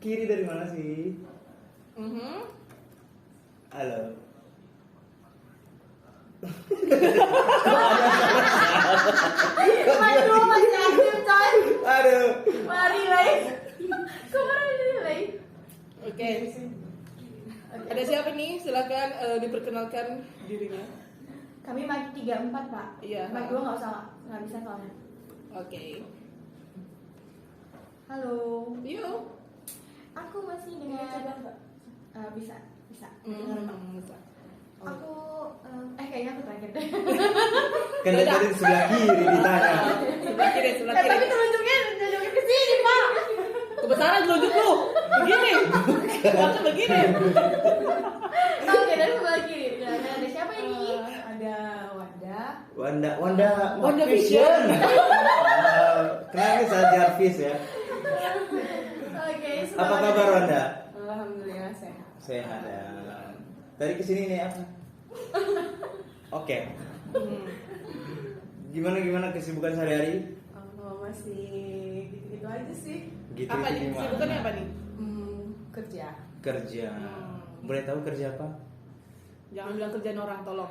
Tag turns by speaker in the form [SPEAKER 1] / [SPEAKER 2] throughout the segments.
[SPEAKER 1] kiri dari mana sih? Halo.
[SPEAKER 2] Aduh, masih aktif coy.
[SPEAKER 1] Aduh.
[SPEAKER 2] Mari Lay. Kemarin ini Lay.
[SPEAKER 3] Oke. Ada siapa nih? Silakan diperkenalkan dirinya.
[SPEAKER 2] Kami mic 34 Pak.
[SPEAKER 3] Iya.
[SPEAKER 2] Mic 2 nggak bisa soalnya.
[SPEAKER 3] Oke.
[SPEAKER 2] Halo.
[SPEAKER 3] Yuk.
[SPEAKER 2] Aku masih dengan bisa.
[SPEAKER 3] Bisa.
[SPEAKER 2] Aku kayaknya aku terakhir deh.
[SPEAKER 1] Kan dari sebelah kiri ditanya.
[SPEAKER 3] Sebelah kiri.
[SPEAKER 2] Tapi telunjuknya ke sini Pak.
[SPEAKER 3] Kebesaran telunjuk lu. Begini. Langsung begini.
[SPEAKER 2] Oke, dari sebelah kiri. Nah, ada siapa ini? Ada
[SPEAKER 1] Wanda Vision. Kenalin saya Jarvis ya.
[SPEAKER 2] Oke,
[SPEAKER 1] Apa kabar Wanda?
[SPEAKER 2] Alhamdulillah sehat.
[SPEAKER 1] Sehat ya. Tadi kesini nih apa? Oke. Gimana kesibukan sehari-hari?
[SPEAKER 2] Oh, masih gitu-gitu aja sih.
[SPEAKER 1] Gitu
[SPEAKER 3] Apa nih?
[SPEAKER 1] gimana?
[SPEAKER 3] Kesibukannya apa nih?
[SPEAKER 2] Kerja.
[SPEAKER 1] Kerja. Boleh tahu kerja apa?
[SPEAKER 3] Jangan bilang kerjaan orang, tolong.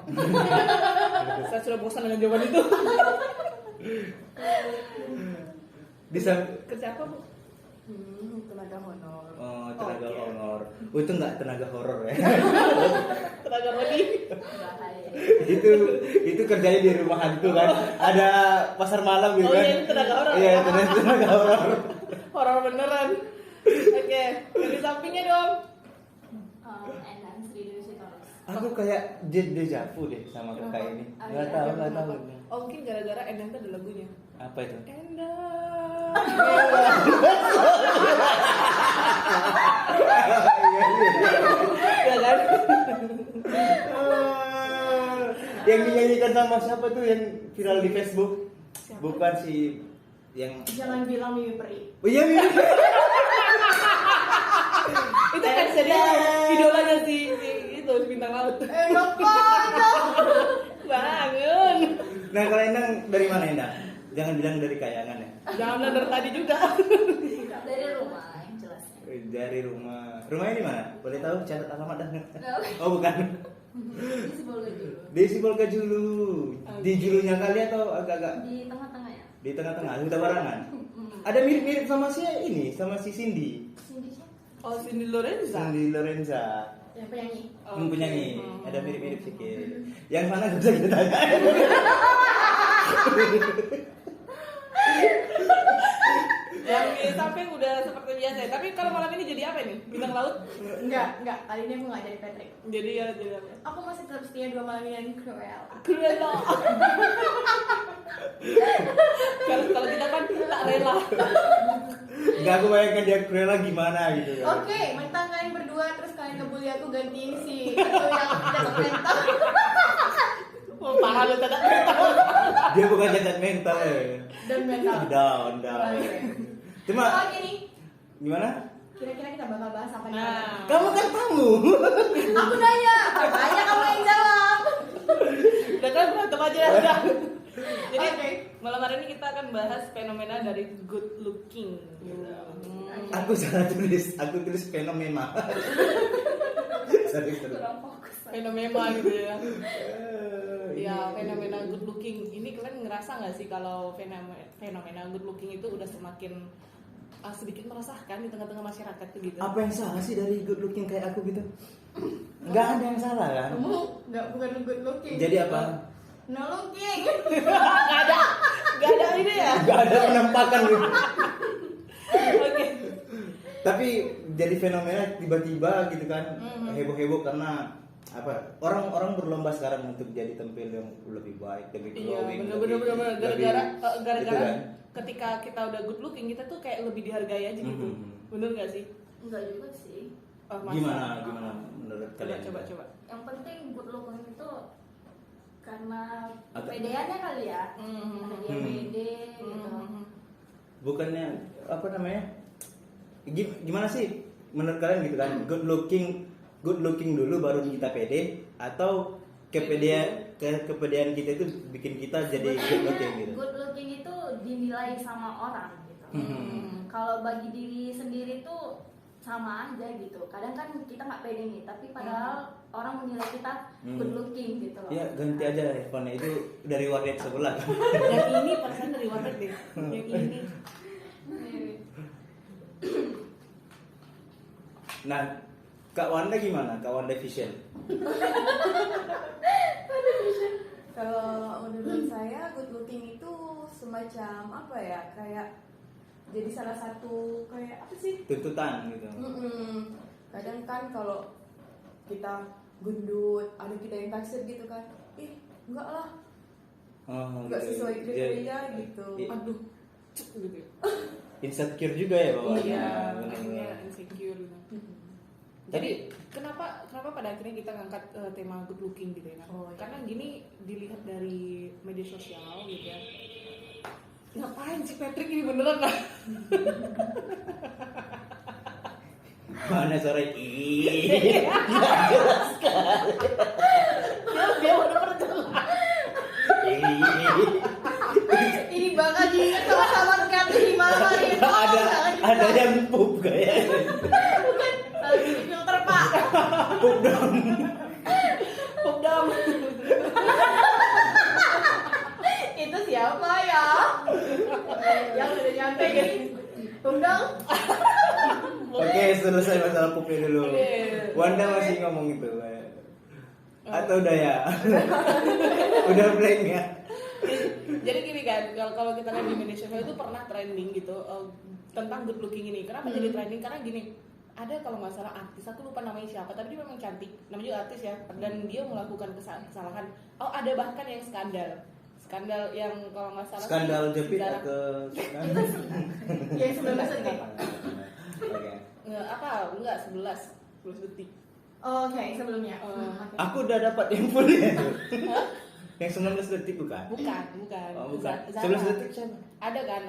[SPEAKER 3] Saya sudah bosan dengan jawaban itu.
[SPEAKER 1] Bisa.
[SPEAKER 3] Kerja apa, Bu?
[SPEAKER 2] Tenaga honor.
[SPEAKER 1] Oh, tenaga
[SPEAKER 3] Oke.
[SPEAKER 1] honor. Oh, itu nggak tenaga horor ya?
[SPEAKER 3] Tenaga body.
[SPEAKER 2] Bahaya.
[SPEAKER 1] itu kerjanya di rumah hantu kan? Ada pasar malam gitu
[SPEAKER 3] Oh
[SPEAKER 1] kan?
[SPEAKER 3] iya, itu tenaga horor.
[SPEAKER 1] Iya, tenaga horor.
[SPEAKER 3] Horor beneran. Oke, dari sampingnya dong.
[SPEAKER 2] Endang Sri Dewi Sitorus.
[SPEAKER 1] Aku kayak deja vu deh sama kakak ini. Nggak tahu.
[SPEAKER 3] Oh, mungkin gara-gara Endang tuh ada lagunya.
[SPEAKER 1] Apa itu?
[SPEAKER 3] Endang. Ya kan?
[SPEAKER 1] Yang dinyanyikan sama siapa tuh yang viral di Facebook?
[SPEAKER 3] Siapa?
[SPEAKER 1] Bukan si yang
[SPEAKER 2] Jangan bilang Mimi Peri.
[SPEAKER 1] Oh iya, iya.
[SPEAKER 3] Itu kan jadi idolanya si itu bintang laut.
[SPEAKER 2] Enak banget.
[SPEAKER 3] Bangun.
[SPEAKER 1] Nah, kalau Endang dari mana Endang? Jangan bilang dari kayangan ya.
[SPEAKER 3] Jangan bilang dari tadi juga.
[SPEAKER 2] Dari rumah yang jelas.
[SPEAKER 1] Dari rumah. Rumahnya di mana? Boleh tahu catat alamat dah.
[SPEAKER 2] Nah,
[SPEAKER 1] Oh, bukan.
[SPEAKER 2] di Sibolga dulu.
[SPEAKER 1] Di Sibolga Julu. Di julunya kali atau agak-agak
[SPEAKER 2] Di tengah-tengah ya.
[SPEAKER 1] di tengah-tengah, Huta Barangan. Ada mirip-mirip sama si ini, sama si Cindy.
[SPEAKER 2] Cindy siapa?
[SPEAKER 3] Oh, Cindy Lorenza.
[SPEAKER 1] Cindy Lorenza.
[SPEAKER 2] Yang penyanyi.
[SPEAKER 1] Penyanyi. Ada mirip-mirip sedikit. Yang mana gak bisa kita tanya.
[SPEAKER 3] Yang di samping udah seperti biasa. Tapi kalau malam ini jadi apa nih? Bintang laut?
[SPEAKER 2] Enggak. Kali ini aku nggak jadi Patrick.
[SPEAKER 3] Jadi ya jadi apa?
[SPEAKER 2] Aku masih tetap setia 2 malam ini dengan Cruella.
[SPEAKER 3] Cruella. Kalau kita kan tak rela.
[SPEAKER 1] Gak aku bayangkan dia Cruella gimana gitu.
[SPEAKER 2] Oke, mentang kalian berdua terus kalian ngebully aku gantiin si itu yang cacat mental.
[SPEAKER 3] Oh, parah lu tak mental.
[SPEAKER 1] Dia bukan cacat mental ya.
[SPEAKER 2] Dan mental.
[SPEAKER 1] Down.
[SPEAKER 2] Oke.
[SPEAKER 1] Cuma
[SPEAKER 2] Oke nih,
[SPEAKER 1] gimana?
[SPEAKER 2] kira-kira kita bakal bahas apa nih?
[SPEAKER 3] Nah,
[SPEAKER 1] Kamu kan tamu.
[SPEAKER 2] Aku nanya, tanya kamu yang jawab.
[SPEAKER 3] udah kan berantem aja udah. Jadi
[SPEAKER 2] Oke.
[SPEAKER 3] malam hari ini kita akan bahas fenomena dari good looking. Gitu.
[SPEAKER 1] Aku salah tulis. Aku tulis fenomena. Sorry.
[SPEAKER 2] Kurang fokus.
[SPEAKER 3] Fenomena gitu ya. Ya, fenomena good looking ini kalian ngerasa nggak sih kalau fenomena good looking itu udah semakin sedikit meresahkan di tengah-tengah masyarakat tuh gitu?
[SPEAKER 1] Apa yang salah sih dari good looking kayak aku gitu? Gak ada yang salah kan?
[SPEAKER 2] Kamu bukan good looking.
[SPEAKER 1] Jadi apa?
[SPEAKER 2] No looking.
[SPEAKER 3] Gak ada ini ya?
[SPEAKER 1] Gak ada penampakan gitu.
[SPEAKER 3] Oke.
[SPEAKER 1] Tapi jadi fenomena tiba-tiba gitu kan, heboh-heboh karena apa? Orang berlomba sekarang untuk jadi tampil yang lebih baik, lebih
[SPEAKER 3] Iya,
[SPEAKER 1] glowing.
[SPEAKER 3] bener.
[SPEAKER 1] lebih-
[SPEAKER 3] Gara-gara
[SPEAKER 1] gitu kan?
[SPEAKER 3] ketika kita udah good looking kita tuh kayak lebih dihargai aja gitu. Bener gak sih?
[SPEAKER 2] Enggak juga sih.
[SPEAKER 3] Oh, masa?
[SPEAKER 1] Gimana menurut kalian?
[SPEAKER 3] Coba.
[SPEAKER 2] Yang penting good looking itu karena
[SPEAKER 1] Agak-
[SPEAKER 2] kepedeannya kali ya. Karena dia pede gitu.
[SPEAKER 1] Bukannya apa namanya? Gimana sih menurut kalian gitu kan? Good looking dulu baru kita pede atau kepedean kita itu bikin kita jadi good looking gitu.
[SPEAKER 2] Good looking itu dinilai sama orang gitu. Kalau bagi diri sendiri tuh
[SPEAKER 4] sama aja gitu. Kadang kan kita nggak pede nih, tapi padahal orang menilai kita good looking gitu loh.
[SPEAKER 1] Ya ganti aja handphonenya itu dari warnet sebelah kan.
[SPEAKER 3] Yang ini perasaan dari warnet deh. Yang ini.
[SPEAKER 1] Nah, Kak Wanda gimana? Kak Wanda Vision.
[SPEAKER 2] Kalau menurut saya good looking itu semacam apa ya, kayak jadi salah satu kayak apa sih?
[SPEAKER 1] Tuntutan gitu.
[SPEAKER 2] Kadang kan kalau kita gendut, ada kita yang taksir gitu kan, enggak lah, enggak
[SPEAKER 1] gitu.
[SPEAKER 2] sesuai kriteria gitu.
[SPEAKER 1] Iya.
[SPEAKER 3] Aduh, cuk gitu.
[SPEAKER 1] Insecure juga ya bawahnya.
[SPEAKER 3] Iya,
[SPEAKER 1] Benar-benar.
[SPEAKER 3] akhirnya insecure gitu. Jadi kenapa pada akhirnya kita ngangkat tema good looking gitu ya?
[SPEAKER 2] Oh, iya.
[SPEAKER 3] Karena gini dilihat dari media sosial gitu ya. Ngapain sih Patrick ini beneran lah?
[SPEAKER 1] Mana sore
[SPEAKER 3] Dia udah perjelas.
[SPEAKER 2] Ini bakal diingat sama kata di malam hari itu.
[SPEAKER 1] ada yang pup kayaknya.
[SPEAKER 2] Bukan, lagi di filter Pak.
[SPEAKER 1] Pup dong.
[SPEAKER 3] Popdam.
[SPEAKER 2] Itu siapa ya? Yang udah nyampe gini. Undang.
[SPEAKER 1] Oke, selesai masalah pupnya dulu.
[SPEAKER 3] Oke.
[SPEAKER 1] Wanda masih ngomong itu. Atau udah ya? Udah blank ya?
[SPEAKER 3] Jadi gini kan, kalau kita lihat di media sosial itu pernah trending gitu tentang good looking ini. Kenapa jadi trending? Karena gini, ada kalau nggak salah artis, aku lupa namanya siapa, tapi dia memang cantik, namanya juga artis ya, dan dia melakukan kesalahan. Oh, ada bahkan yang skandal yang kalau nggak salah
[SPEAKER 1] Skandal
[SPEAKER 3] sih,
[SPEAKER 1] jepit
[SPEAKER 3] darah-
[SPEAKER 1] atau
[SPEAKER 2] Yang sebelum detik.
[SPEAKER 1] Oke.
[SPEAKER 3] enggak 11 detik.
[SPEAKER 2] Oke, sebelumnya.
[SPEAKER 3] Oke.
[SPEAKER 1] Aku udah dapat infonya.
[SPEAKER 3] Hah?
[SPEAKER 1] Yang 19 detik bukan?
[SPEAKER 3] Bukan.
[SPEAKER 1] Oh, bukan.
[SPEAKER 3] Zara.
[SPEAKER 1] 11 detik siapa?
[SPEAKER 3] Ada kan?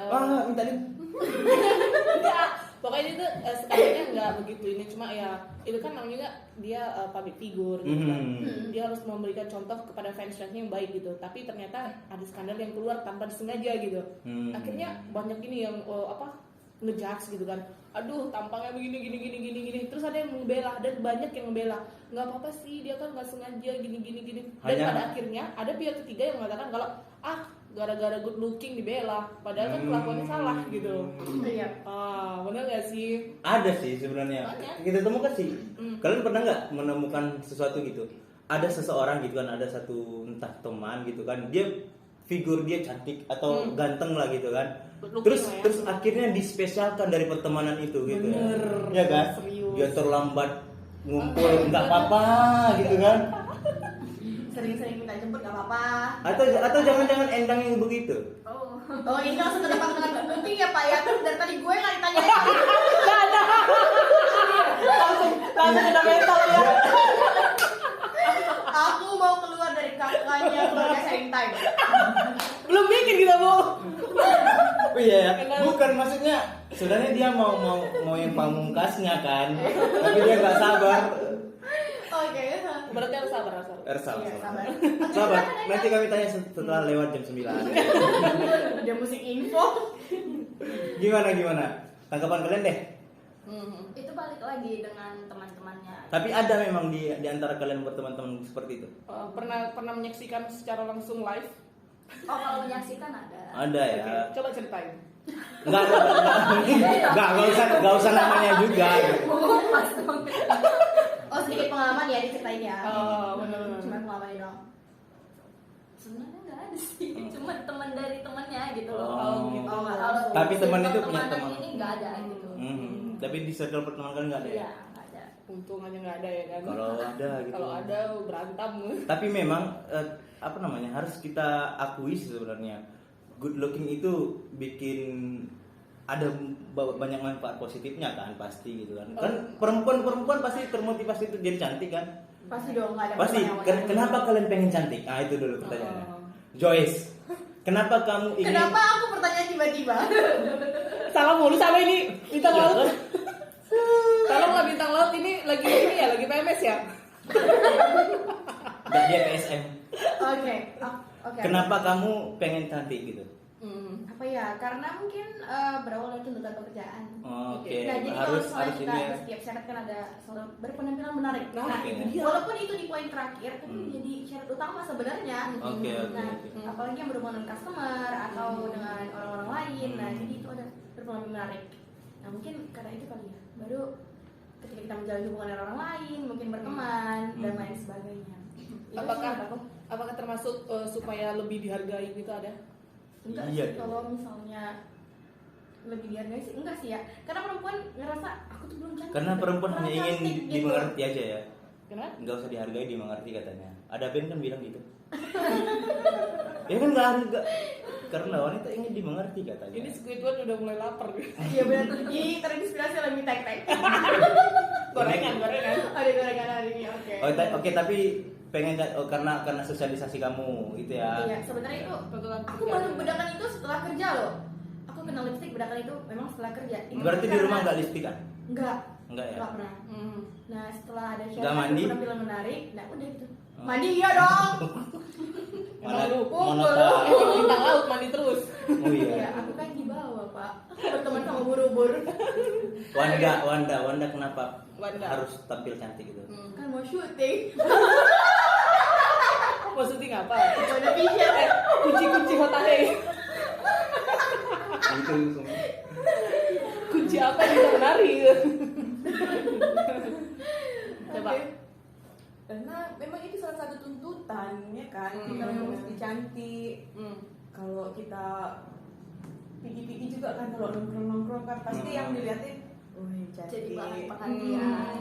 [SPEAKER 1] Minta link.
[SPEAKER 3] Enggak, pokoknya itu skandalnya enggak begitu ini, cuma ya itu kan namanya juga dia public figure gitu kan. Dia harus memberikan contoh kepada fansnya yang baik gitu, tapi ternyata ada skandal yang keluar tanpa disengaja gitu. Akhirnya banyak ini yang ngejudge gitu kan, aduh tampangnya begini gini, terus ada yang membela, dan banyak yang membela, nggak apa-apa sih dia kan nggak sengaja gini, dan
[SPEAKER 1] Hanya-
[SPEAKER 3] pada akhirnya ada pihak ketiga yang mengatakan kalau gara-gara good looking dibela, padahal kan kelakuannya salah gitu.
[SPEAKER 2] Iya.
[SPEAKER 3] Bener gak sih?
[SPEAKER 1] Ada sih sebenarnya.
[SPEAKER 3] Banyak.
[SPEAKER 1] Kita temukan sih. Kalian pernah nggak menemukan sesuatu gitu? Ada seseorang gitu kan, ada satu entah teman gitu kan, dia figur dia cantik atau ganteng lah gitu kan.
[SPEAKER 3] Good looking lah ya.
[SPEAKER 1] Terus akhirnya dispesialkan dari pertemanan itu gitu
[SPEAKER 3] Bener.
[SPEAKER 1] ya. Ya kan?
[SPEAKER 3] Serius.
[SPEAKER 1] Dia terlambat ngumpul nggak apa-apa gitu kan.
[SPEAKER 2] Sering-sering minta jemput gak apa-apa.
[SPEAKER 1] Atau jangan-jangan Endang yang begitu.
[SPEAKER 2] Oh, ini langsung ke depan dengan good looking ya Pak ya. Terus dari tadi gue nggak ditanya.
[SPEAKER 3] Langsung udah mental ya.
[SPEAKER 2] Aku mau keluar dari kakaknya keluarga sharing time.
[SPEAKER 3] Belum bikin kita mau.
[SPEAKER 1] Oh iya ya, bukan maksudnya sebenarnya dia mau yang pamungkasnya kan, tapi dia nggak sabar.
[SPEAKER 2] Oke.
[SPEAKER 3] Berarti harus sabar.
[SPEAKER 2] Iya, sabar.
[SPEAKER 1] Sabar, nanti kami tanya setelah lewat jam 9.
[SPEAKER 2] Udah musik info.
[SPEAKER 1] Gimana? Tanggapan kalian deh.
[SPEAKER 4] Itu balik lagi dengan teman-temannya.
[SPEAKER 1] Tapi ada memang di antara kalian berteman-teman seperti itu.
[SPEAKER 3] Pernah menyaksikan secara langsung live?
[SPEAKER 4] Oh, kalau menyaksikan ada.
[SPEAKER 1] Ada ya.
[SPEAKER 3] Oke, coba ceritain.
[SPEAKER 1] Enggak usah namanya juga.
[SPEAKER 2] Oh, sedikit pengalaman ya diceritain ya.
[SPEAKER 3] Benar.
[SPEAKER 2] Cuma pengalaman dong.
[SPEAKER 4] Sebenarnya nggak ada sih, cuma teman dari temannya gitu loh.
[SPEAKER 1] Oh,
[SPEAKER 3] gitu.
[SPEAKER 2] nggak
[SPEAKER 4] Kalau
[SPEAKER 2] langsung.
[SPEAKER 1] Tapi teman itu
[SPEAKER 4] circle
[SPEAKER 1] punya
[SPEAKER 4] temanan
[SPEAKER 1] teman.
[SPEAKER 4] ini nggak ada gitu.
[SPEAKER 1] Tapi di circle pertemanan kalian nggak ada ya?
[SPEAKER 4] Iya, nggak ada.
[SPEAKER 3] Untung aja nggak ada ya kan.
[SPEAKER 1] Kalau ada gitu.
[SPEAKER 3] Kalau ada berantem.
[SPEAKER 1] Tapi memang harus kita akui sih sebenarnya good looking itu bikin ada banyak manfaat positifnya kan pasti gitu kan. Kan perempuan pasti termotivasi untuk jadi cantik kan?
[SPEAKER 2] Pasti dong, nggak ada
[SPEAKER 1] Pasti.
[SPEAKER 2] pertanyaan yang
[SPEAKER 1] Kenapa kalian pengen cantik? Ah itu dulu pertanyaannya. Joyce, kenapa kamu ingin?
[SPEAKER 2] Kenapa aku bertanya tiba-tiba?
[SPEAKER 3] Salah mulu sama ini bintang
[SPEAKER 1] Ya,
[SPEAKER 3] laut.
[SPEAKER 1] kan?
[SPEAKER 3] Tolonglah bintang laut ini lagi PMS ya.
[SPEAKER 1] Dan dia PSM.
[SPEAKER 2] Oke. Oke.
[SPEAKER 1] Kenapa kamu pengen cantik gitu?
[SPEAKER 2] Apa
[SPEAKER 4] apa ya, karena mungkin berawal dari tuntutan pekerjaan.
[SPEAKER 1] Oke,
[SPEAKER 4] Nah, jadi kalau
[SPEAKER 1] harus
[SPEAKER 4] misalnya kita
[SPEAKER 1] ini ya.
[SPEAKER 4] di setiap syarat kan ada selalu berpenampilan menarik.
[SPEAKER 3] Nah,
[SPEAKER 4] Nah,
[SPEAKER 1] itu
[SPEAKER 3] dia.
[SPEAKER 4] walaupun itu di poin terakhir, tapi jadi syarat utama sebenarnya.
[SPEAKER 1] Oke, oke,
[SPEAKER 4] Nah,
[SPEAKER 1] oke.
[SPEAKER 4] apalagi yang berhubungan dengan customer atau dengan orang-orang lain. Nah, jadi itu ada berpenampilan menarik. Nah, mungkin karena itu kali ya. Baru ketika kita menjalin hubungan dengan orang lain, mungkin berteman dan lain sebagainya. Itu sih
[SPEAKER 3] Apakah
[SPEAKER 4] menurut aku.
[SPEAKER 3] apakah termasuk supaya lebih dihargai gitu ada?
[SPEAKER 4] Enggak
[SPEAKER 1] Iya,
[SPEAKER 4] sih, kalau misalnya lebih dihargai sih enggak sih ya, karena perempuan ngerasa aku tuh belum cantik.
[SPEAKER 1] Karena perempuan
[SPEAKER 4] Kurang
[SPEAKER 1] hanya ingin
[SPEAKER 4] cantik gitu.
[SPEAKER 1] dimengerti aja ya.
[SPEAKER 3] Kenapa?
[SPEAKER 1] Nggak usah dihargai, dimengerti katanya. Ada band kan bilang gitu. Ya kan nggak, karena wanita ingin dimengerti katanya.
[SPEAKER 3] Ini Squidward udah mulai lapar.
[SPEAKER 4] Iya benar. Ini terinspirasi lagi tek-tek.
[SPEAKER 3] gorengan.
[SPEAKER 4] Ada gorengan hari ini, oke.
[SPEAKER 1] Oke, tapi pengen karena sosialisasi kamu gitu ya.
[SPEAKER 4] Iya, sebenarnya itu
[SPEAKER 3] Tuntutan
[SPEAKER 4] aku
[SPEAKER 3] pekerjaan.
[SPEAKER 4] baru bedakan itu setelah kerja loh. Aku kenal lipstick bedakan itu memang setelah kerja. Itu
[SPEAKER 1] Berarti di
[SPEAKER 4] karena-
[SPEAKER 1] rumah nggak lipstick kan?
[SPEAKER 4] Enggak.
[SPEAKER 1] Enggak ya?
[SPEAKER 4] Enggak pernah. Nah, setelah ada
[SPEAKER 1] Nggak mandi?
[SPEAKER 4] penampilan menarik, nah udah gitu.
[SPEAKER 1] Oh.
[SPEAKER 4] Mandi iya dong.
[SPEAKER 1] Mana
[SPEAKER 3] Emang lu
[SPEAKER 1] monoton.
[SPEAKER 3] Emang bintang laut mandi terus.
[SPEAKER 1] Oh
[SPEAKER 4] Iya,
[SPEAKER 1] iya.
[SPEAKER 4] aku kan di bawah, Pak. Berteman sama ubur-ubur.
[SPEAKER 1] Wanda kenapa
[SPEAKER 3] Wanda.
[SPEAKER 1] harus tampil cantik gitu?
[SPEAKER 4] Kan mau syuting.
[SPEAKER 3] Mau syuting apa?
[SPEAKER 4] Ada vision.
[SPEAKER 3] Kunci hotahe.
[SPEAKER 1] Itu semua.
[SPEAKER 3] Kunci apa yang bisa menari? Coba.
[SPEAKER 2] Oke. Karena memang itu salah satu tuntutan ya kan, kita
[SPEAKER 3] Hmm.
[SPEAKER 2] memang mesti cantik. Kalau kita pigi-pigi juga kan, kalau nongkrong kan pasti yang dilihatin, wih
[SPEAKER 4] Jadi
[SPEAKER 2] cantik.
[SPEAKER 4] bahan perhatian.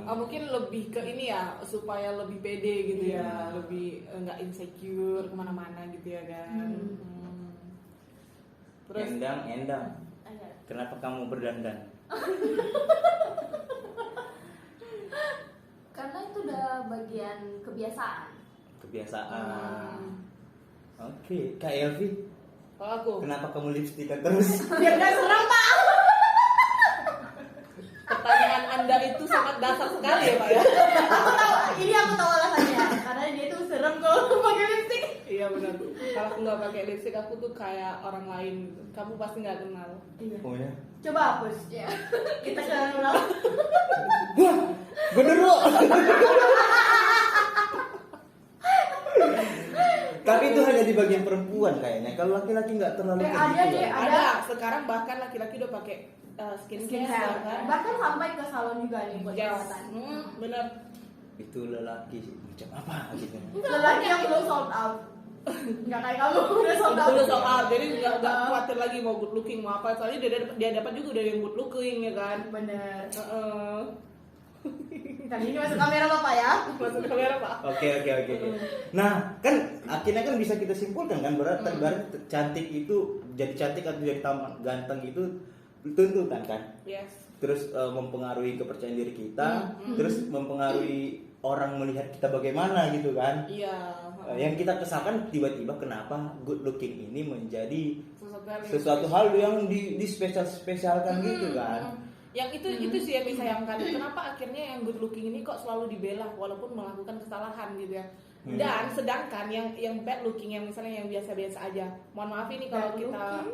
[SPEAKER 3] Mungkin lebih ke ini ya, supaya lebih pede gitu
[SPEAKER 2] Iya.
[SPEAKER 3] ya, lebih nggak insecure kemana-mana gitu ya kan. Terus
[SPEAKER 1] Endang,
[SPEAKER 4] Ayo.
[SPEAKER 1] kenapa kamu berdandan?
[SPEAKER 4] Karena itu udah bagian kebiasaan.
[SPEAKER 1] Kebiasaan. Oke, Kak Elvi,
[SPEAKER 3] kalau aku
[SPEAKER 1] kenapa kamu lipstikan terus?
[SPEAKER 4] Biar gak serem, Pak.
[SPEAKER 3] pertanyaan Anda itu sangat dasar sekali ya Pak ya.
[SPEAKER 4] Ini aku tahu alasannya. Karena dia tuh serem kalau pakai lipstick.
[SPEAKER 3] Iya benar. Kalau aku nggak pakai lipstick aku tuh kayak orang lain gitu. Kamu pasti nggak kenal.
[SPEAKER 4] Iya.
[SPEAKER 1] Oh ya.
[SPEAKER 4] Coba hapus ya. Kita kenal ulang.
[SPEAKER 1] Gondoro. Tapi itu hanya di bagian perempuan kayaknya. Kalau laki-laki nggak terlalu
[SPEAKER 4] Ada
[SPEAKER 1] kayak gitu
[SPEAKER 4] deh,
[SPEAKER 1] ya.
[SPEAKER 3] Ada. Sekarang bahkan laki-laki udah pakai skincare kan.
[SPEAKER 4] Bahkan sampai ke salon juga nih buat
[SPEAKER 3] Yes.
[SPEAKER 4] perawatan.
[SPEAKER 3] Benar.
[SPEAKER 1] Itu lelaki sih, macam apa gitu.
[SPEAKER 4] Lelaki yang belum sold out. Nggak kayak kamu udah sold out.
[SPEAKER 3] Udah soal, jadi nggak khawatir lagi mau good looking mau apa. Soalnya dia dapat juga dari yang good looking ya kan.
[SPEAKER 4] Bener.
[SPEAKER 3] Heeh.
[SPEAKER 4] Kali ini masuk kamera Bapak ya.
[SPEAKER 3] Masuk kamera Pak.
[SPEAKER 1] Oke. Nah, kan akhirnya kan bisa kita simpulkan kan berarti cantik itu jadi cantik atau jadi tampan ganteng itu tuntutan kan.
[SPEAKER 3] Yes.
[SPEAKER 1] Terus mempengaruhi kepercayaan diri kita, terus mempengaruhi orang melihat kita bagaimana gitu kan.
[SPEAKER 3] Iya.
[SPEAKER 1] Yang kita kesalkan tiba-tiba kenapa good looking ini menjadi
[SPEAKER 3] Sesuatu
[SPEAKER 1] sesuatu hal yang dispesialkan gitu kan.
[SPEAKER 3] Yang itu sih yang disayangkan. Kenapa akhirnya yang good looking ini kok selalu dibela walaupun melakukan kesalahan gitu ya. Dan sedangkan yang bad looking yang misalnya yang biasa-biasa aja. Mohon maaf ini kalau
[SPEAKER 4] Bad
[SPEAKER 3] kita
[SPEAKER 4] looking?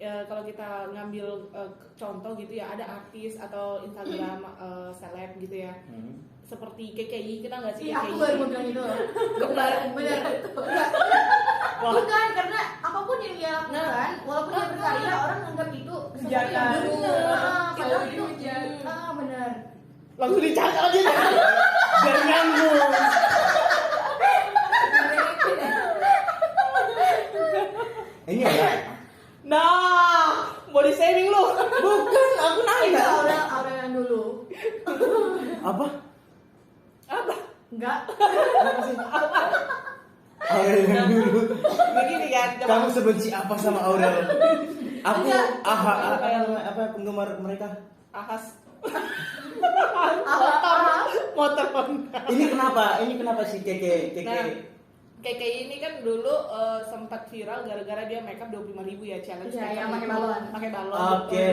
[SPEAKER 3] kalau kita ngambil contoh gitu ya, ada artis atau Instagram seleb gitu ya. Seperti KKI, kenal nggak sih
[SPEAKER 4] Iya,
[SPEAKER 3] KKI?
[SPEAKER 4] aku baru mau bilang itu.
[SPEAKER 3] Benar.
[SPEAKER 4] Bener.
[SPEAKER 3] Wah.
[SPEAKER 4] Bukan karena apapun yang dia lakukan, walaupun dia berkarya, orang anggap itu sesuatu yang
[SPEAKER 2] Hujatan.
[SPEAKER 4] benar. Padahal itu
[SPEAKER 2] Dihujat.
[SPEAKER 4] benar.
[SPEAKER 3] Langsung dicakar aja. Biar nyambung.
[SPEAKER 1] Ini ya.
[SPEAKER 3] Nah, body shaming lu.
[SPEAKER 1] Bukan, aku
[SPEAKER 4] Itu
[SPEAKER 1] nanya.
[SPEAKER 4] aura yang dulu.
[SPEAKER 1] Apa?
[SPEAKER 3] Apa?
[SPEAKER 4] Enggak.
[SPEAKER 1] Apa sih? Aurel yang dulu.
[SPEAKER 3] Begini kan.
[SPEAKER 1] Kamu sebenci apa sama Aurel? Aku
[SPEAKER 4] Enggak.
[SPEAKER 1] apa penggemar mereka?
[SPEAKER 3] Ahas.
[SPEAKER 4] Apa?
[SPEAKER 3] Motor Honda.
[SPEAKER 1] Ini kenapa si Keke
[SPEAKER 3] Nah, kayak ini kan dulu sempat viral gara-gara dia makeup 25.000 ya challenge
[SPEAKER 4] Iya,
[SPEAKER 3] makeup
[SPEAKER 4] yang pakai
[SPEAKER 3] itu.
[SPEAKER 4] balon.
[SPEAKER 3] Pakai balon.
[SPEAKER 1] Oke.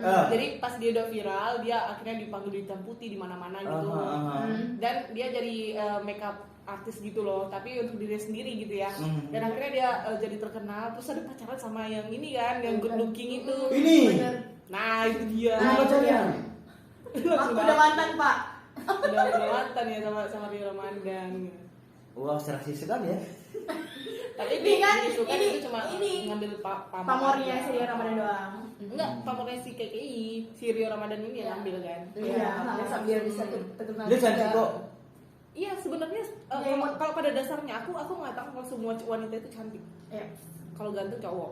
[SPEAKER 3] 25.000. Jadi pas dia udah viral, dia akhirnya dipanggil di hitam putih di mana-mana gitu. Dan dia jadi makeup artis gitu loh, tapi untuk diri sendiri gitu ya. Dan akhirnya dia jadi terkenal, terus ada pacaran sama yang ini kan, yang good looking itu.
[SPEAKER 1] Ini.
[SPEAKER 4] Bener.
[SPEAKER 3] Nah itu dia.
[SPEAKER 1] Ini pacarnya.
[SPEAKER 3] Langsung
[SPEAKER 4] Udah mantan Pak.
[SPEAKER 3] udah mantan ya sama Rio Ramadan.
[SPEAKER 1] Wah, serasi sekali ya.
[SPEAKER 3] Tapi
[SPEAKER 4] Ini kan,
[SPEAKER 3] itu kan
[SPEAKER 4] ini-
[SPEAKER 3] itu cuma
[SPEAKER 4] ini
[SPEAKER 3] ngambil
[SPEAKER 4] Pamornya
[SPEAKER 3] aja.
[SPEAKER 4] si Ria Ramadan doang.
[SPEAKER 3] Enggak, pamornya si KKI, si Rio Ramadan ini yang ngambil kan.
[SPEAKER 2] Iya, biar bisa terkenal.
[SPEAKER 1] Dia cantik
[SPEAKER 2] juga.
[SPEAKER 1] kok.
[SPEAKER 3] Iya sebenarnya
[SPEAKER 4] Iya,
[SPEAKER 3] kalau pada dasarnya aku mengatakan kalau semua wanita itu cantik.
[SPEAKER 4] Iya.
[SPEAKER 3] Kalau ganteng cowok.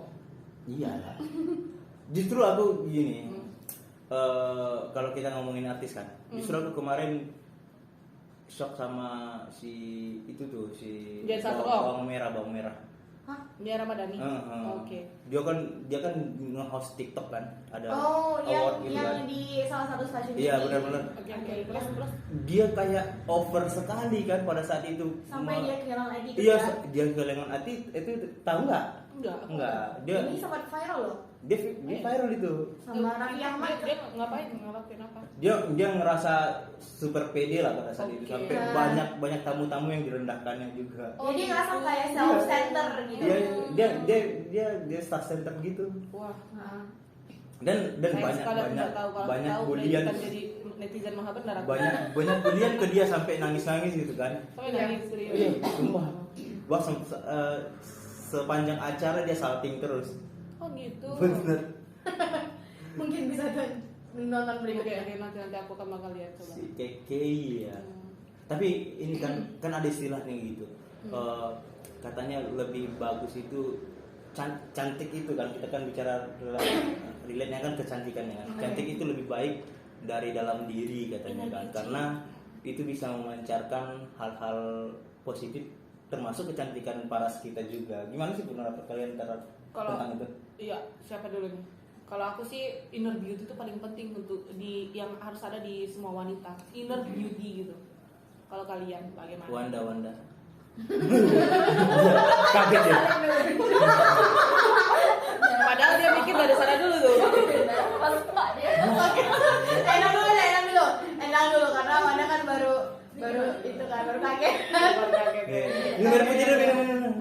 [SPEAKER 1] Iya lah. Justru aku gini. Kalau kita ngomongin artis kan, justru aku kemarin shock sama si itu tuh si
[SPEAKER 3] Jen Sastro.
[SPEAKER 1] bawang merah.
[SPEAKER 4] Hah?
[SPEAKER 3] Dia Ramadhani. Oke.
[SPEAKER 1] Dia kan nge-host TikTok kan, ada
[SPEAKER 4] Oh,
[SPEAKER 1] award gitu
[SPEAKER 4] yang
[SPEAKER 1] kan.
[SPEAKER 4] di salah satu stasiun
[SPEAKER 1] Iya,
[SPEAKER 4] TV.
[SPEAKER 1] benar-benar.
[SPEAKER 3] Oke. Terus
[SPEAKER 1] Dia kayak over sekali kan pada saat itu.
[SPEAKER 4] Sampai dia kehilangan ID gitu
[SPEAKER 1] Iya,
[SPEAKER 4] ya.
[SPEAKER 1] dia kehilangan hati itu tahu nggak?
[SPEAKER 3] enggak.
[SPEAKER 1] Dia
[SPEAKER 4] Ini sempat viral loh
[SPEAKER 1] dia viral itu.
[SPEAKER 4] sama Raffi Ahmad.
[SPEAKER 3] Dia ngelakuin apa?
[SPEAKER 1] Dia ngerasa super pede lah pada saat itu,
[SPEAKER 3] Oke.
[SPEAKER 1] sampai
[SPEAKER 4] Nah.
[SPEAKER 1] banyak tamu-tamu yang direndahkannya juga.
[SPEAKER 4] Jadi ngerasa kayak self center gitu.
[SPEAKER 1] Dia star center gitu.
[SPEAKER 3] Wah.
[SPEAKER 4] Nah,
[SPEAKER 1] Dan
[SPEAKER 3] Saya sekali
[SPEAKER 1] banyak
[SPEAKER 3] tidak tahu kalau
[SPEAKER 1] banyak
[SPEAKER 3] tahu
[SPEAKER 1] bulian,
[SPEAKER 3] kita jadi netizen maha benar. aku.
[SPEAKER 1] banyak bulian ke dia sampai nangis gitu kan.
[SPEAKER 3] Sampai nangis serius.
[SPEAKER 1] Iya, sumpah. Wah, sepanjang acara dia salting terus.
[SPEAKER 3] Oh gitu.
[SPEAKER 1] Bener.
[SPEAKER 4] mungkin bisa nonton
[SPEAKER 3] Oke,
[SPEAKER 4] berikutnya.
[SPEAKER 3] nanti aku akan bakal lihat coba.
[SPEAKER 1] Si Keke ya. Tapi ini kan ada istilah nih gitu. Katanya lebih bagus itu cantik itu kan, kita kan bicara relate-nya kan kecantikannya kan. Cantik itu lebih baik dari dalam diri katanya kan, karena itu bisa memancarkan hal-hal positif termasuk kecantikan paras kita juga. Gimana sih pendapat kalian tentang itu?
[SPEAKER 3] Iya, siapa dulu nih? Kalau aku sih inner beauty itu paling penting untuk yang harus ada di semua wanita. Inner beauty gitu. Kalau kalian bagaimana?
[SPEAKER 1] Wanda. Kaget ya.
[SPEAKER 3] Padahal dia mikir dari sana dulu tuh.
[SPEAKER 2] Pas Pak dia.
[SPEAKER 4] Endang dulu karena Wanda kan baru itu kan baru kaget.
[SPEAKER 1] Inner beauty dulu,
[SPEAKER 3] Minum.